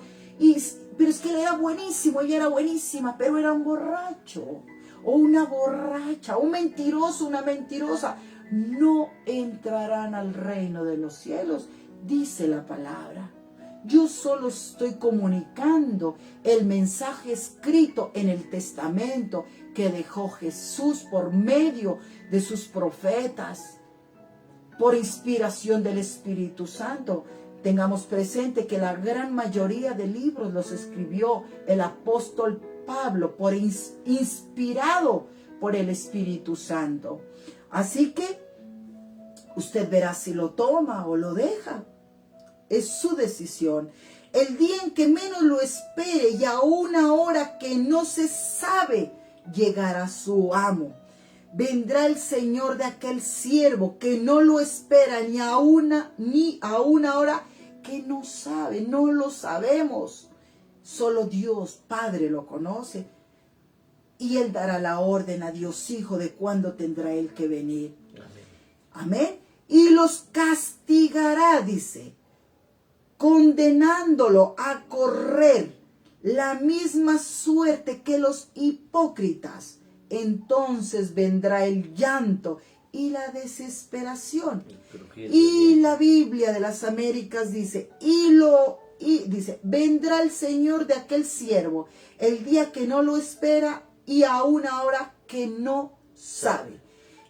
pero es que él era buenísimo, ella era buenísima, pero era un borracho, o una borracha, un mentiroso, una mentirosa, no entrarán al reino de los cielos. Dice la palabra. Yo solo estoy comunicando el mensaje escrito en el testamento que dejó Jesús por medio de sus profetas, por inspiración del Espíritu Santo. Tengamos presente que la gran mayoría de libros los escribió el apóstol Pablo, inspirado por el Espíritu Santo. Así que usted verá si lo toma o lo deja. Es su decisión. El día en que menos lo espere y a una hora que no se sabe, llegará su amo. Vendrá el Señor de aquel siervo que no lo espera ni a una hora que no sabe, no lo sabemos. Solo Dios Padre lo conoce. Y Él dará la orden a Dios Hijo de cuándo tendrá Él que venir. Amén. Y los castigará, dice, condenándolo a correr la misma suerte que los hipócritas. Entonces vendrá el llanto y la desesperación. Y la Biblia de las Américas dice, dice, vendrá el Señor de aquel siervo el día que no lo espera y a una hora que no sabe.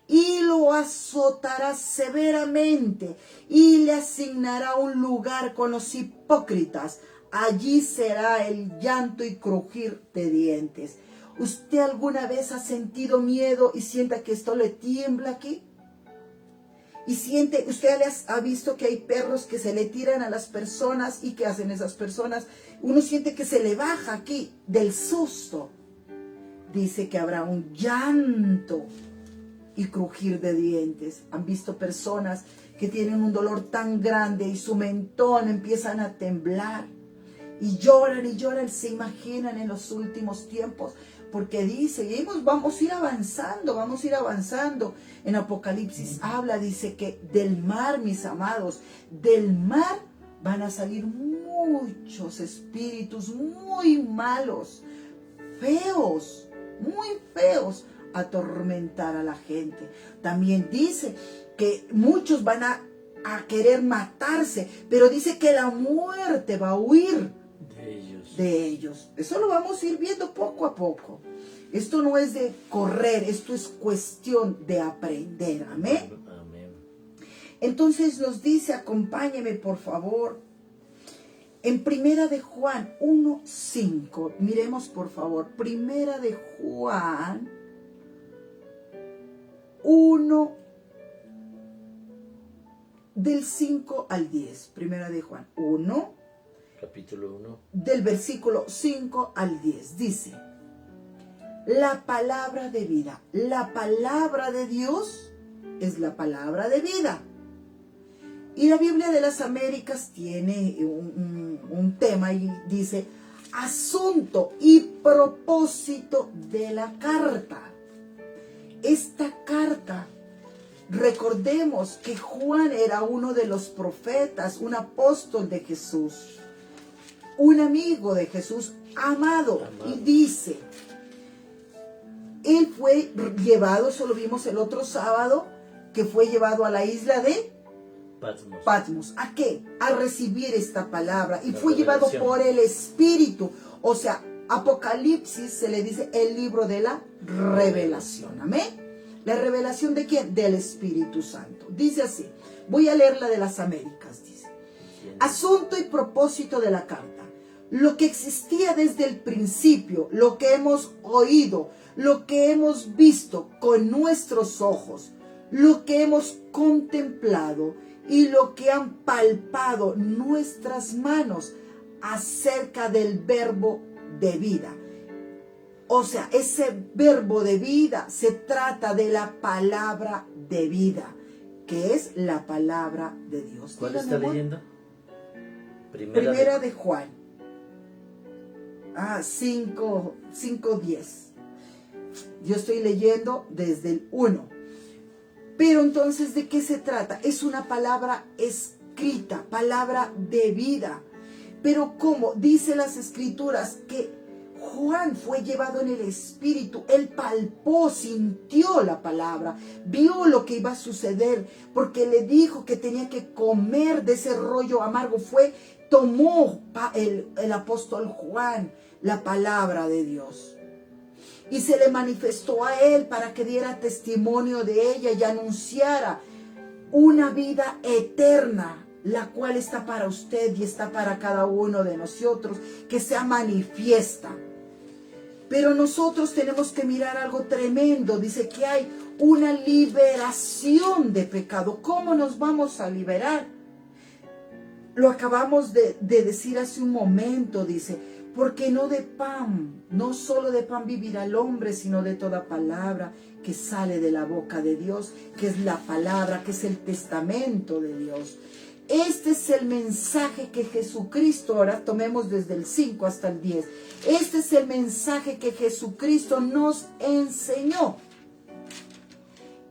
Y lo azotará severamente y le asignará un lugar con los hipócritas. Allí será el llanto y crujir de dientes. ¿Usted alguna vez ha sentido miedo y sienta que esto le tiembla aquí? Y usted ha visto que hay perros que se le tiran a las personas y ¿qué hacen esas personas? Uno siente que se le baja aquí del susto. Dice que habrá un llanto y crujir de dientes. Han visto personas que tienen un dolor tan grande y su mentón empiezan a temblar y lloran, se imaginan en los últimos tiempos, porque dice, y vamos a ir avanzando. En Apocalipsis habla, dice que del mar, mis amados, del mar van a salir muchos espíritus muy malos, feos, muy feos, a atormentar a la gente. También dice que muchos van a querer matarse, pero dice que la muerte va a huir de ellos. Eso lo vamos a ir viendo poco a poco. Esto no es de correr, esto es cuestión de aprender. Amén. Amén. Entonces nos dice, acompáñeme por favor, en Primera de Juan 1:5. Miremos por favor, Primera de Juan 1, del 5 al 10. Primera de Juan 1. Capítulo 1. Del versículo 5 al 10. Dice, la palabra de vida, la palabra de Dios es la palabra de vida. Y la Biblia de las Américas tiene un tema y dice, asunto y propósito de la carta. Esta carta, recordemos que Juan era uno de los profetas, un apóstol de Jesús, un amigo de Jesús, amado. Y dice, él fue llevado, eso lo vimos el otro sábado, que fue llevado a la isla de Patmos. ¿A qué? A recibir esta palabra. Y fue llevado por el Espíritu. O sea, Apocalipsis se le dice el libro de la revelación. Amén. ¿La revelación de quién? Del Espíritu Santo. Dice así. Voy a leer la de las Américas. Dice, asunto y propósito de la carta. Lo que existía desde el principio, lo que hemos oído, lo que hemos visto con nuestros ojos, lo que hemos contemplado y lo que han palpado nuestras manos acerca del verbo de vida. O sea, ese verbo de vida se trata de la palabra de vida, que es la palabra de Dios. ¿Cuál está leyendo? Primera de Juan. 5:10. Yo estoy leyendo desde el 1. Pero entonces, ¿de qué se trata? Es una palabra escrita, palabra de vida. Pero ¿cómo? Dice las Escrituras que Juan fue llevado en el Espíritu. Él palpó, sintió la palabra, vio lo que iba a suceder, porque le dijo que tenía que comer de ese rollo amargo. Tomó el apóstol Juan la palabra de Dios y se le manifestó a él para que diera testimonio de ella y anunciara una vida eterna, la cual está para usted y está para cada uno de nosotros, que sea manifiesta. Pero nosotros tenemos que mirar algo tremendo. Dice que hay una liberación de pecado. ¿Cómo nos vamos a liberar? Lo acabamos de decir hace un momento, dice, porque no de pan, no solo de pan vivirá el hombre, sino de toda palabra que sale de la boca de Dios, que es la palabra, que es el testamento de Dios. Este es el mensaje que Jesucristo, ahora tomemos desde el 5 hasta el 10, este es el mensaje que Jesucristo nos enseñó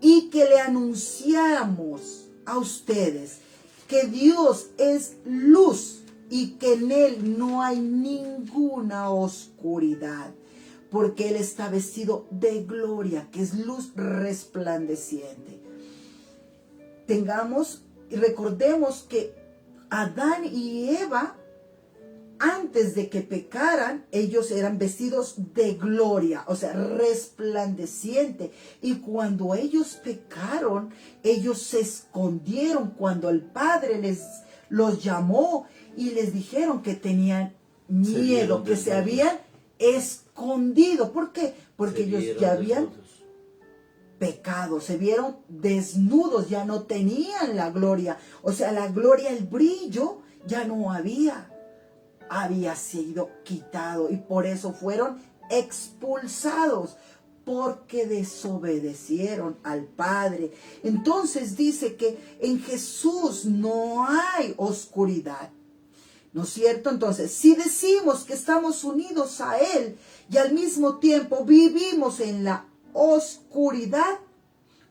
y que le anunciáramos a ustedes, que Dios es luz y que en Él no hay ninguna oscuridad, porque Él está vestido de gloria, que es luz resplandeciente. Recordemos que Adán y Eva, antes de que pecaran, ellos eran vestidos de gloria, o sea, resplandeciente. Y cuando ellos pecaron, ellos se escondieron cuando el Padre los llamó y les dijeron que tenían miedo, que se habían escondido. ¿Por qué? Porque ellos ya habían pecado, se vieron desnudos, ya no tenían la gloria. O sea, la gloria, el brillo, ya no había sido quitado y por eso fueron expulsados. porque desobedecieron al Padre. Entonces dice que en Jesús no hay oscuridad. ¿No es cierto? Entonces, si decimos que estamos unidos a Él y al mismo tiempo vivimos en la oscuridad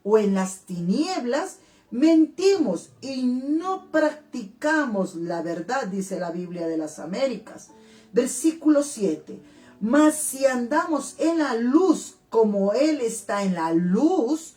o en las tinieblas, mentimos y no practicamos la verdad, dice la Biblia de las Américas. Versículo 7. Mas si andamos en la luz como Él está en la luz,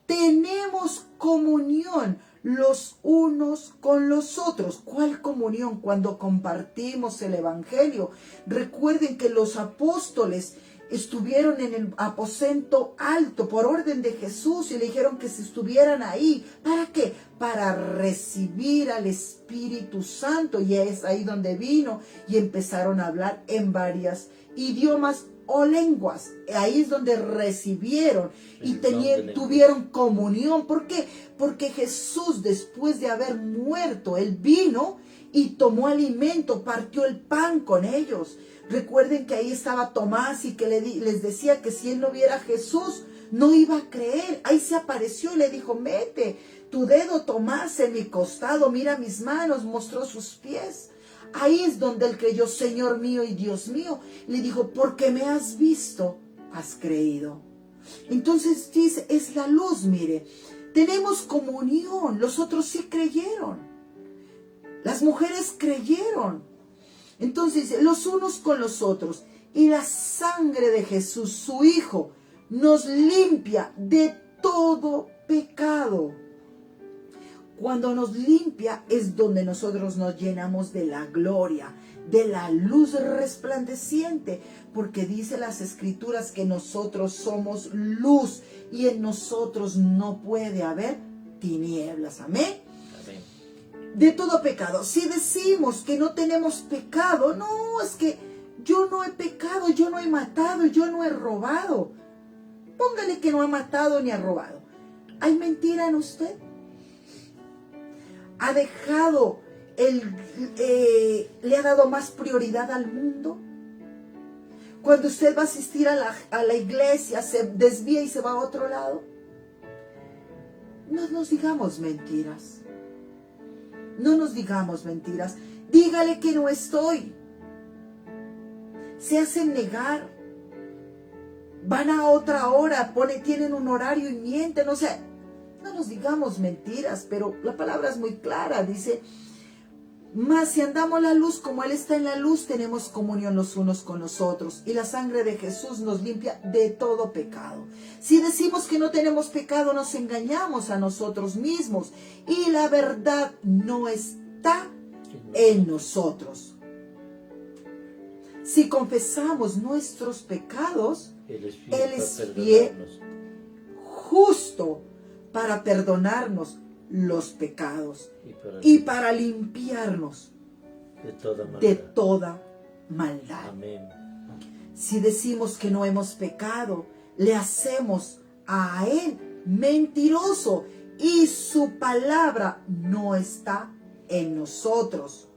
tenemos comunión los unos con los otros. ¿Cuál comunión? Cuando compartimos el Evangelio. Recuerden que los apóstoles estuvieron en el aposento alto por orden de Jesús y le dijeron que se estuvieran ahí. ¿Para qué? Para recibir al Espíritu Santo. Y es ahí donde vino y empezaron a hablar en varios idiomas o lenguas. Ahí es donde recibieron y tuvieron comunión. ¿Por qué? Porque Jesús, después de haber muerto, Él vino y tomó alimento, partió el pan con ellos. Recuerden que ahí estaba Tomás y que les decía que si él no viera a Jesús, no iba a creer. Ahí se apareció y le dijo, mete tu dedo, Tomás, en mi costado, mira mis manos, mostró sus pies. Ahí es donde él creyó, Señor mío y Dios mío. Le dijo, porque me has visto, has creído. Entonces dice, es la luz, mire. Tenemos comunión, los otros sí creyeron. Las mujeres creyeron. Entonces dice, los unos con los otros. Y la sangre de Jesús, su Hijo, nos limpia de todo pecado. Cuando nos limpia es donde nosotros nos llenamos de la gloria, de la luz resplandeciente, porque dice las Escrituras que nosotros somos luz y en nosotros no puede haber tinieblas. Amén. Amén. De todo pecado. Si decimos que no tenemos pecado, no, es que yo no he pecado, yo no he matado, yo no he robado. Póngale que no ha matado ni ha robado. ¿Hay mentira en usted? ¿Ha dejado, le ha dado más prioridad al mundo? Cuando usted va a asistir a la iglesia, se desvía y se va a otro lado. No nos digamos mentiras. No nos digamos mentiras. Dígale que no estoy. Se hacen negar. Van a otra hora, tienen un horario y mienten, o sea, no nos digamos mentiras, pero la palabra es muy clara, dice, mas si andamos la luz como Él está en la luz, tenemos comunión los unos con los otros, y la sangre de Jesús nos limpia de todo pecado. Si decimos que no tenemos pecado, nos engañamos a nosotros mismos, y la verdad no está en nosotros. Si confesamos nuestros pecados, Él es fiel, justo, para perdonarnos los pecados y para limpiarnos de toda maldad. Amén. Si decimos que no hemos pecado, le hacemos a Él mentiroso y su palabra no está en nosotros.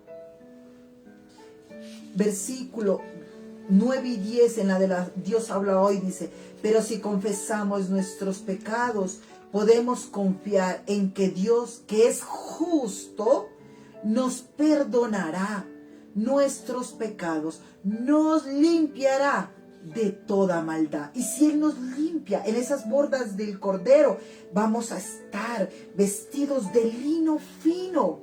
Versículo 9 y 10 en la de Dios habla hoy, dice, pero si confesamos nuestros pecados, podemos confiar en que Dios, que es justo, nos perdonará nuestros pecados, nos limpiará de toda maldad. Y si Él nos limpia en esas bordas del Cordero, vamos a estar vestidos de lino fino,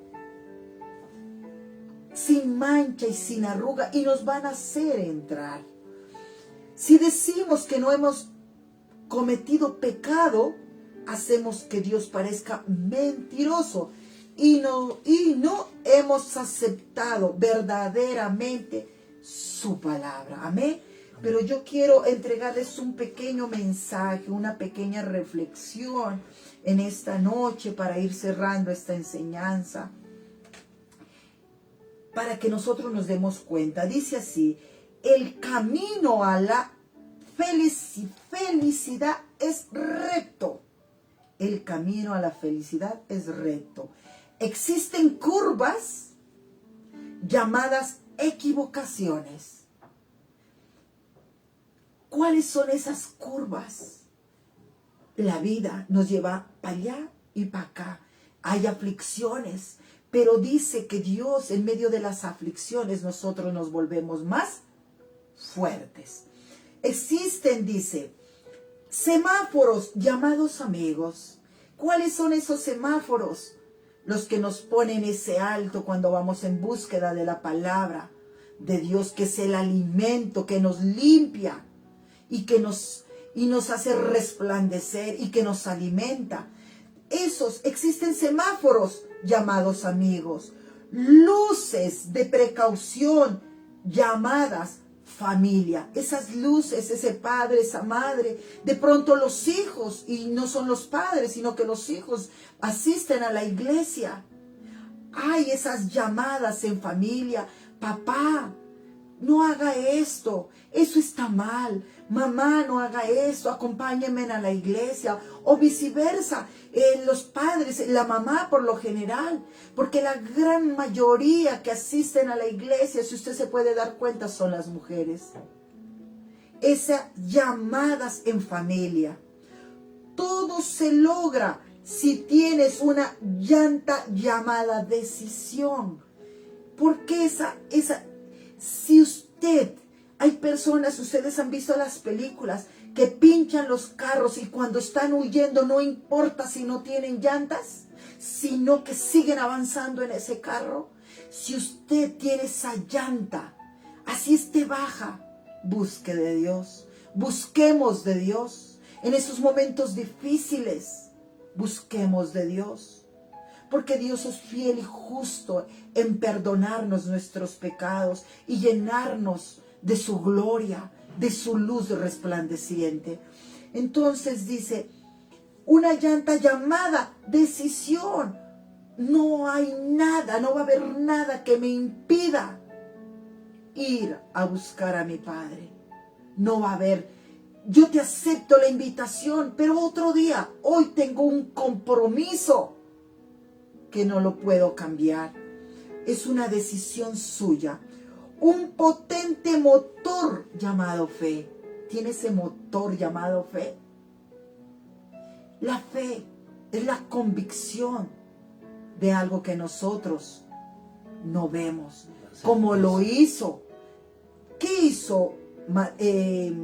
sin mancha y sin arruga, y nos van a hacer entrar. Si decimos que no hemos cometido pecado, hacemos que Dios parezca mentiroso y no hemos aceptado verdaderamente su palabra. Amén. Pero yo quiero entregarles un pequeño mensaje, una pequeña reflexión en esta noche para ir cerrando esta enseñanza, para que nosotros nos demos cuenta. Dice así: el camino a la felicidad es recto. El camino a la felicidad es recto. Existen curvas llamadas equivocaciones. ¿Cuáles son esas curvas? La vida nos lleva para allá y para acá. Hay aflicciones, pero dice que Dios, en medio de las aflicciones, nosotros nos volvemos más fuertes. Existen, dice, semáforos llamados amigos. ¿Cuáles son esos semáforos? Los que nos ponen ese alto cuando vamos en búsqueda de la palabra de Dios, que es el alimento que nos limpia y que nos hace resplandecer y que nos alimenta. Existen semáforos llamados amigos, luces de precaución llamadas familia. Esas luces, ese padre, esa madre, de pronto los hijos, y no son los padres, sino que los hijos asisten a la iglesia. Hay esas llamadas en familia. Papá, no haga esto, eso está mal. Mamá, no haga esto, acompáñenme a la iglesia. O viceversa, los padres, la mamá por lo general. Porque la gran mayoría que asisten a la iglesia, si usted se puede dar cuenta, son las mujeres. Esas llamadas en familia. Todo se logra si tienes una llanta llamada decisión. Porque si usted, hay personas, ustedes han visto las películas, que pinchan los carros y cuando están huyendo no importa si no tienen llantas, sino que siguen avanzando en ese carro. Si usted tiene esa llanta, así esté baja, busque de Dios, busquemos de Dios. En esos momentos difíciles, busquemos de Dios. Porque Dios es fiel y justo en perdonarnos nuestros pecados y llenarnos de su gloria, de su luz resplandeciente. Entonces dice, una llanta llamada decisión. No hay nada, no va a haber nada que me impida ir a buscar a mi Padre. No va a haber. Yo te acepto la invitación, pero otro día, hoy tengo un compromiso que no lo puedo cambiar. Es una decisión suya. Un potente motor llamado fe. ¿Tiene ese motor llamado fe? La fe es la convicción de algo que nosotros no vemos. Como lo hizo. ¿Qué hizo? Se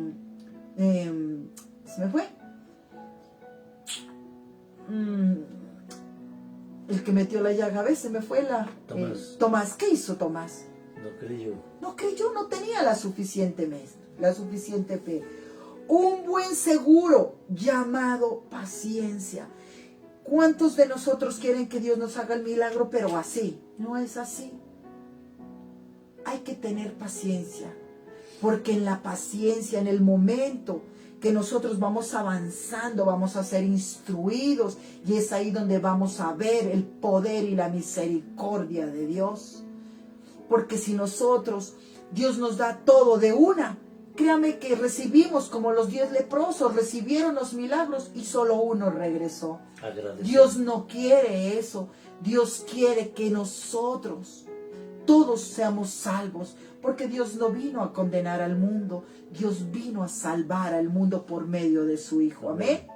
me fue. El que metió la llaga, a veces se me fue Tomás. ¿Qué hizo Tomás? No creyó. No creyó, no tenía la suficiente fe. Un buen seguro llamado paciencia. ¿Cuántos de nosotros quieren que Dios nos haga el milagro, pero así? No es así. Hay que tener paciencia, porque en la paciencia, en el momento que nosotros vamos avanzando, vamos a ser instruidos, y es ahí donde vamos a ver el poder y la misericordia de Dios. Porque si Dios nos da todo de una, créame que recibimos como los 10 leprosos, recibieron los milagros y solo uno regresó. Dios no quiere eso. Dios quiere que nosotros todos seamos salvos, porque Dios no vino a condenar al mundo, Dios vino a salvar al mundo por medio de su Hijo. Amén.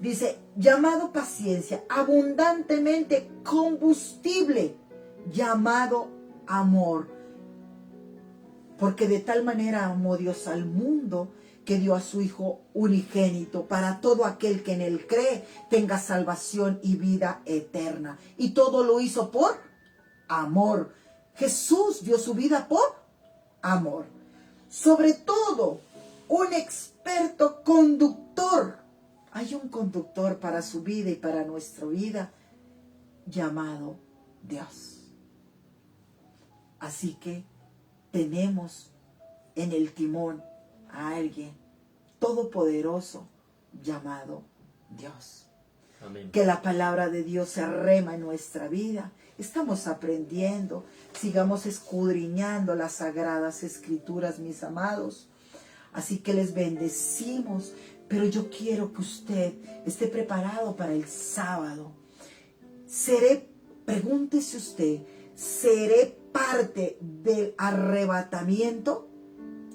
Dice, llamado paciencia, abundantemente combustible, llamado amor. Porque de tal manera amó Dios al mundo, que dio a su Hijo unigénito, para todo aquel que en él cree tenga salvación y vida eterna. Y todo lo hizo por amor. Jesús dio su vida por amor. Sobre todo, un experto conductor. Hay un conductor para su vida y para nuestra vida, llamado Dios. Así que tenemos en el timón a alguien todopoderoso llamado Dios. Amén. Que la palabra de Dios se rema en nuestra vida. Estamos aprendiendo. Sigamos escudriñando las sagradas escrituras, mis amados. Así que les bendecimos. Pero yo quiero que usted esté preparado para el sábado. Pregúntese usted, ¿seré parte del arrebatamiento?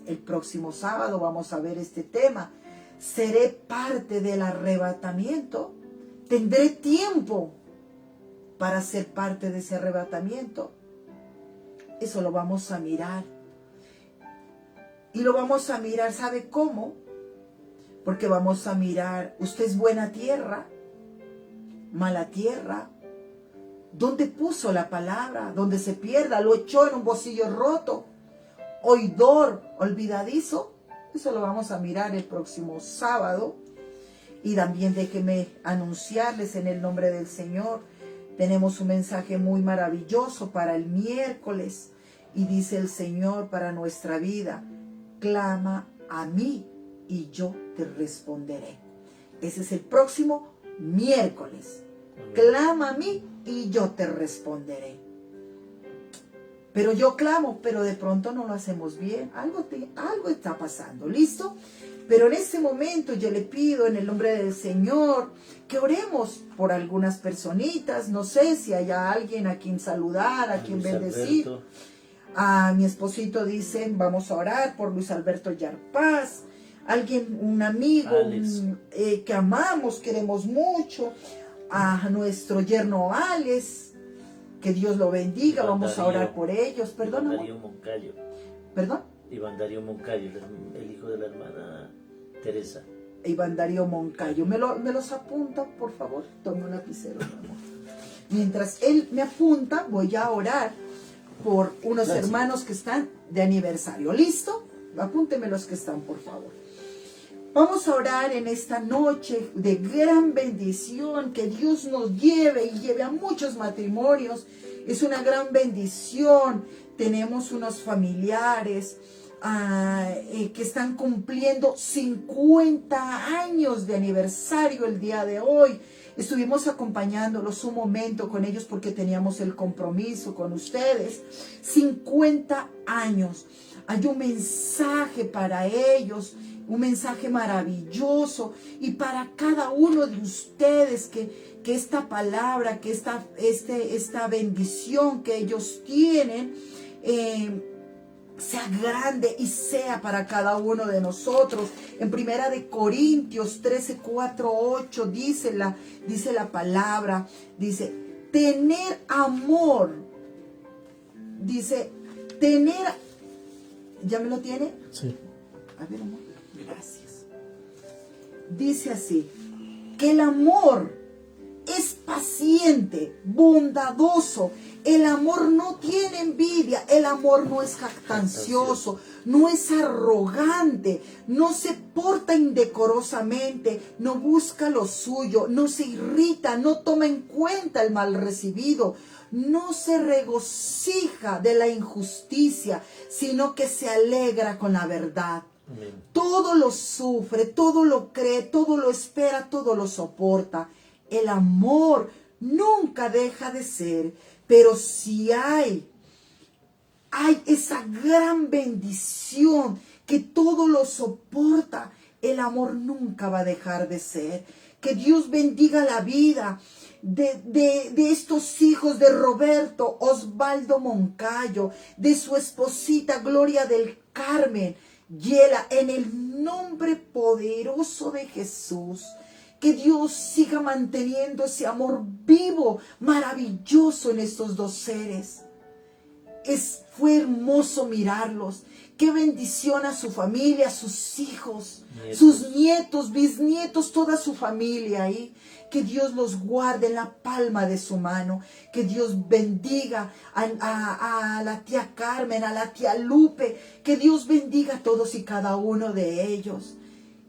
El próximo sábado vamos a ver este tema. ¿Seré parte del arrebatamiento? ¿Tendré tiempo para ser parte de ese arrebatamiento? Eso lo vamos a mirar. Y lo vamos a mirar, ¿sabe cómo? Porque vamos a mirar, ¿usted es buena tierra? ¿Mala tierra? ¿Dónde puso la palabra? ¿Dónde se pierda? ¿Lo echó en un bolsillo roto? ¿Oidor olvidadizo? Eso lo vamos a mirar el próximo sábado. Y también déjenme anunciarles en el nombre del Señor. Tenemos un mensaje muy maravilloso para el miércoles. Y dice el Señor para nuestra vida: clama a mí y yo te responderé. Ese es el próximo miércoles. Clama a mí y yo te responderé. Pero yo clamo, pero de pronto no lo hacemos bien. Algo está pasando, ¿listo? Pero en este momento yo le pido en el nombre del Señor que oremos por algunas personitas. No sé si haya alguien a quien saludar, a quien bendecir. A mi esposito dice, vamos a orar por Luis Alberto Yarpaz. Alguien, un amigo que amamos, queremos mucho. A nuestro yerno Alex, que Dios lo bendiga. Vamos a orar por ellos. Perdón. Iván Darío Moncayo. ¿Perdón? Iván Darío Moncayo, el hijo de la hermana Teresa. Iván Darío Moncayo. ¿Me los apunta, por favor? Tome un lapicero, mi amor. Mientras él me apunta, voy a orar por unos hermanos que están de aniversario. ¿Listo? Apúnteme los que están, por favor. Vamos a orar en esta noche de gran bendición, que Dios nos lleve y lleve a muchos matrimonios. Es una gran bendición. Tenemos unos familiares que están cumpliendo 50 años de aniversario el día de hoy. Estuvimos acompañándolos un momento con ellos porque teníamos el compromiso con ustedes. 50 años. Hay un mensaje para ellos, un mensaje maravilloso, y para cada uno de ustedes que esta palabra, que esta bendición que ellos tienen sea grande y sea para cada uno de nosotros. En Primera de Corintios 13, 4, 8 dice la palabra, dice, tener amor, dice, tener, ¿ya me lo tiene? Sí. A ver, amor, gracias. Dice así, que el amor es paciente, bondadoso. El amor no tiene envidia, el amor no es jactancioso, no es arrogante, no se porta indecorosamente, no busca lo suyo, no se irrita, no toma en cuenta el mal recibido, no se regocija de la injusticia, sino que se alegra con la verdad. Amén. Todo lo sufre, todo lo cree, todo lo espera, todo lo soporta. El amor nunca deja de ser, pero si hay esa gran bendición que todo lo soporta, el amor nunca va a dejar de ser. Que Dios bendiga la vida de estos hijos de Roberto Osvaldo Moncayo, de su esposita Gloria del Carmen Yela, en el nombre poderoso de Jesús. Que Dios siga manteniendo ese amor vivo, maravilloso en estos dos seres. Fue hermoso mirarlos. Qué bendición a su familia, a sus hijos, sus nietos, bisnietos, toda su familia ahí. Que Dios los guarde en la palma de su mano. Que Dios bendiga a la tía Carmen, a la tía Lupe. Que Dios bendiga a todos y cada uno de ellos.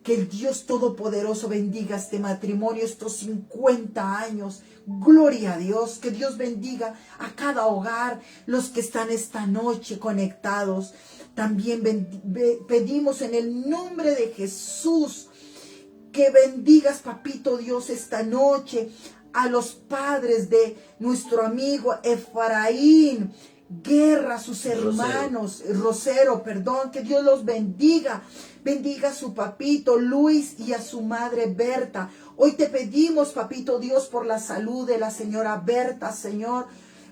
Que el Dios Todopoderoso bendiga este matrimonio, estos 50 años. Gloria a Dios. Que Dios bendiga a cada hogar, los que están esta noche conectados. También pedimos en el nombre de Jesús que bendigas, papito Dios, esta noche a los padres de nuestro amigo Efraín Guerra, sus hermanos, Rosero, que Dios los bendiga. Bendiga a su papito Luis y a su madre Berta. Hoy te pedimos, papito Dios, por la salud de la señora Berta, Señor.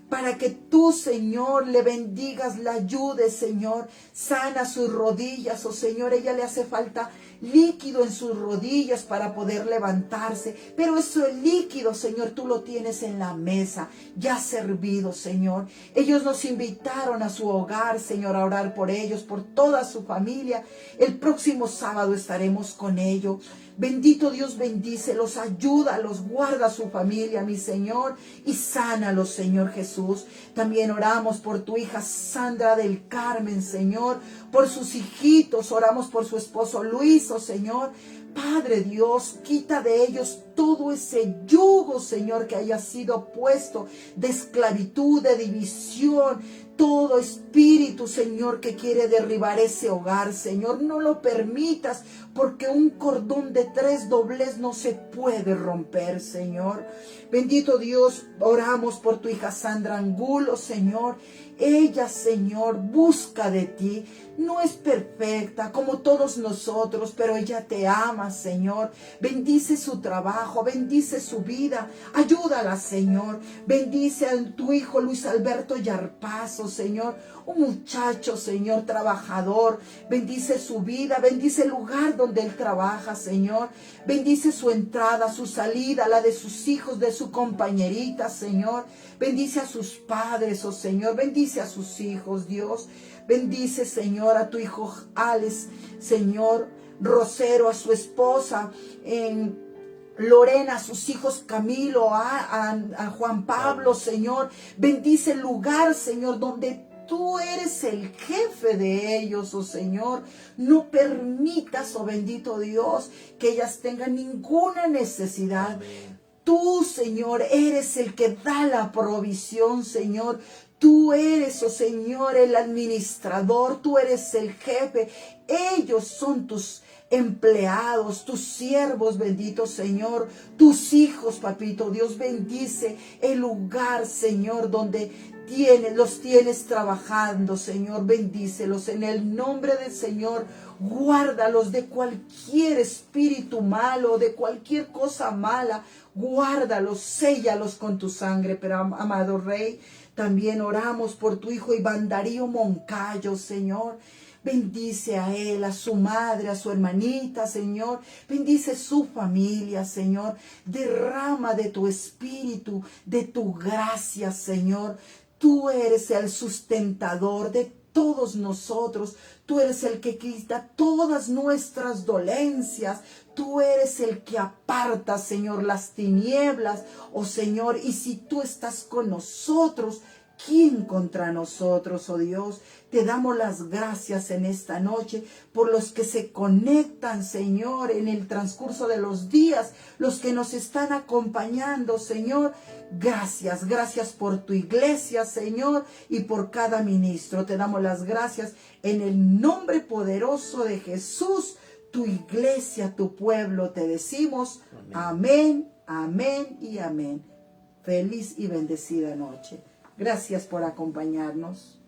para que tú, Señor, le bendigas, la ayudes, Señor. Sana sus rodillas, oh Señor, ella le hace falta líquido en sus rodillas para poder levantarse, pero eso el líquido, Señor, tú lo tienes en la mesa, ya servido, Señor. Ellos nos invitaron a su hogar, Señor, a orar por ellos, por toda su familia. El próximo sábado estaremos con ellos. Bendito Dios, bendícelos, ayúdalos, guarda a su familia, mi Señor, y sánalos, Señor Jesús. También oramos por tu hija Sandra del Carmen, Señor, por sus hijitos, oramos por su esposo Luis, oh Señor. Padre Dios, quita de ellos todo ese yugo, Señor, que haya sido puesto de esclavitud, de división, todo espíritu, Señor, que quiere derribar ese hogar, Señor, no lo permitas, porque un cordón de 3 doblez no se puede romper, Señor. Bendito Dios, oramos por tu hija Sandra Angulo, Señor. Ella, Señor, busca de ti. No es perfecta como todos nosotros, pero ella te ama, Señor. Bendice su trabajo, bendice su vida. Ayúdala, Señor. Bendice a tu hijo Luis Alberto Yarpazo, Señor. Un muchacho, Señor, trabajador. Bendice su vida, bendice el lugar donde él trabaja, Señor. Bendice su entrada, su salida, la de sus hijos, de su compañerita, Señor. Bendice a sus padres, oh Señor. Bendice a sus hijos, Dios. Bendice, Señor, a tu hijo Alex, Señor, Rosero, a su esposa, Lorena, a sus hijos Camilo, a Juan Pablo, Señor. Bendice el lugar, Señor, donde tú eres el jefe de ellos, oh Señor. No permitas, oh bendito Dios, que ellas tengan ninguna necesidad. Tú, Señor, eres el que da la provisión, Señor. Tú eres, oh Señor, el administrador. Tú eres el jefe. Ellos son tus empleados, tus siervos, bendito Señor, tus hijos, papito Dios. Bendice el lugar, Señor, donde los tienes trabajando, Señor. Bendícelos en el nombre del Señor. Guárdalos de cualquier espíritu malo, de cualquier cosa mala. Guárdalos, séllalos con tu sangre. Pero, amado Rey, también oramos por tu hijo Iván Darío Moncayo, Señor. Bendice a él, a su madre, a su hermanita, Señor. Bendice su familia, Señor. Derrama de tu espíritu, de tu gracia, Señor. Tú eres el sustentador de todos nosotros. Tú eres el que quita todas nuestras dolencias. Tú eres el que aparta, Señor, las tinieblas, oh Señor. Y si tú estás con nosotros, ¿quién contra nosotros, oh Dios? Te damos las gracias en esta noche por los que se conectan, Señor, en el transcurso de los días, los que nos están acompañando, Señor. Gracias, gracias por tu iglesia, Señor, y por cada ministro. Te damos las gracias en el nombre poderoso de Jesús. Tu iglesia, tu pueblo, te decimos amén, amén y amén. Feliz y bendecida noche. Gracias por acompañarnos.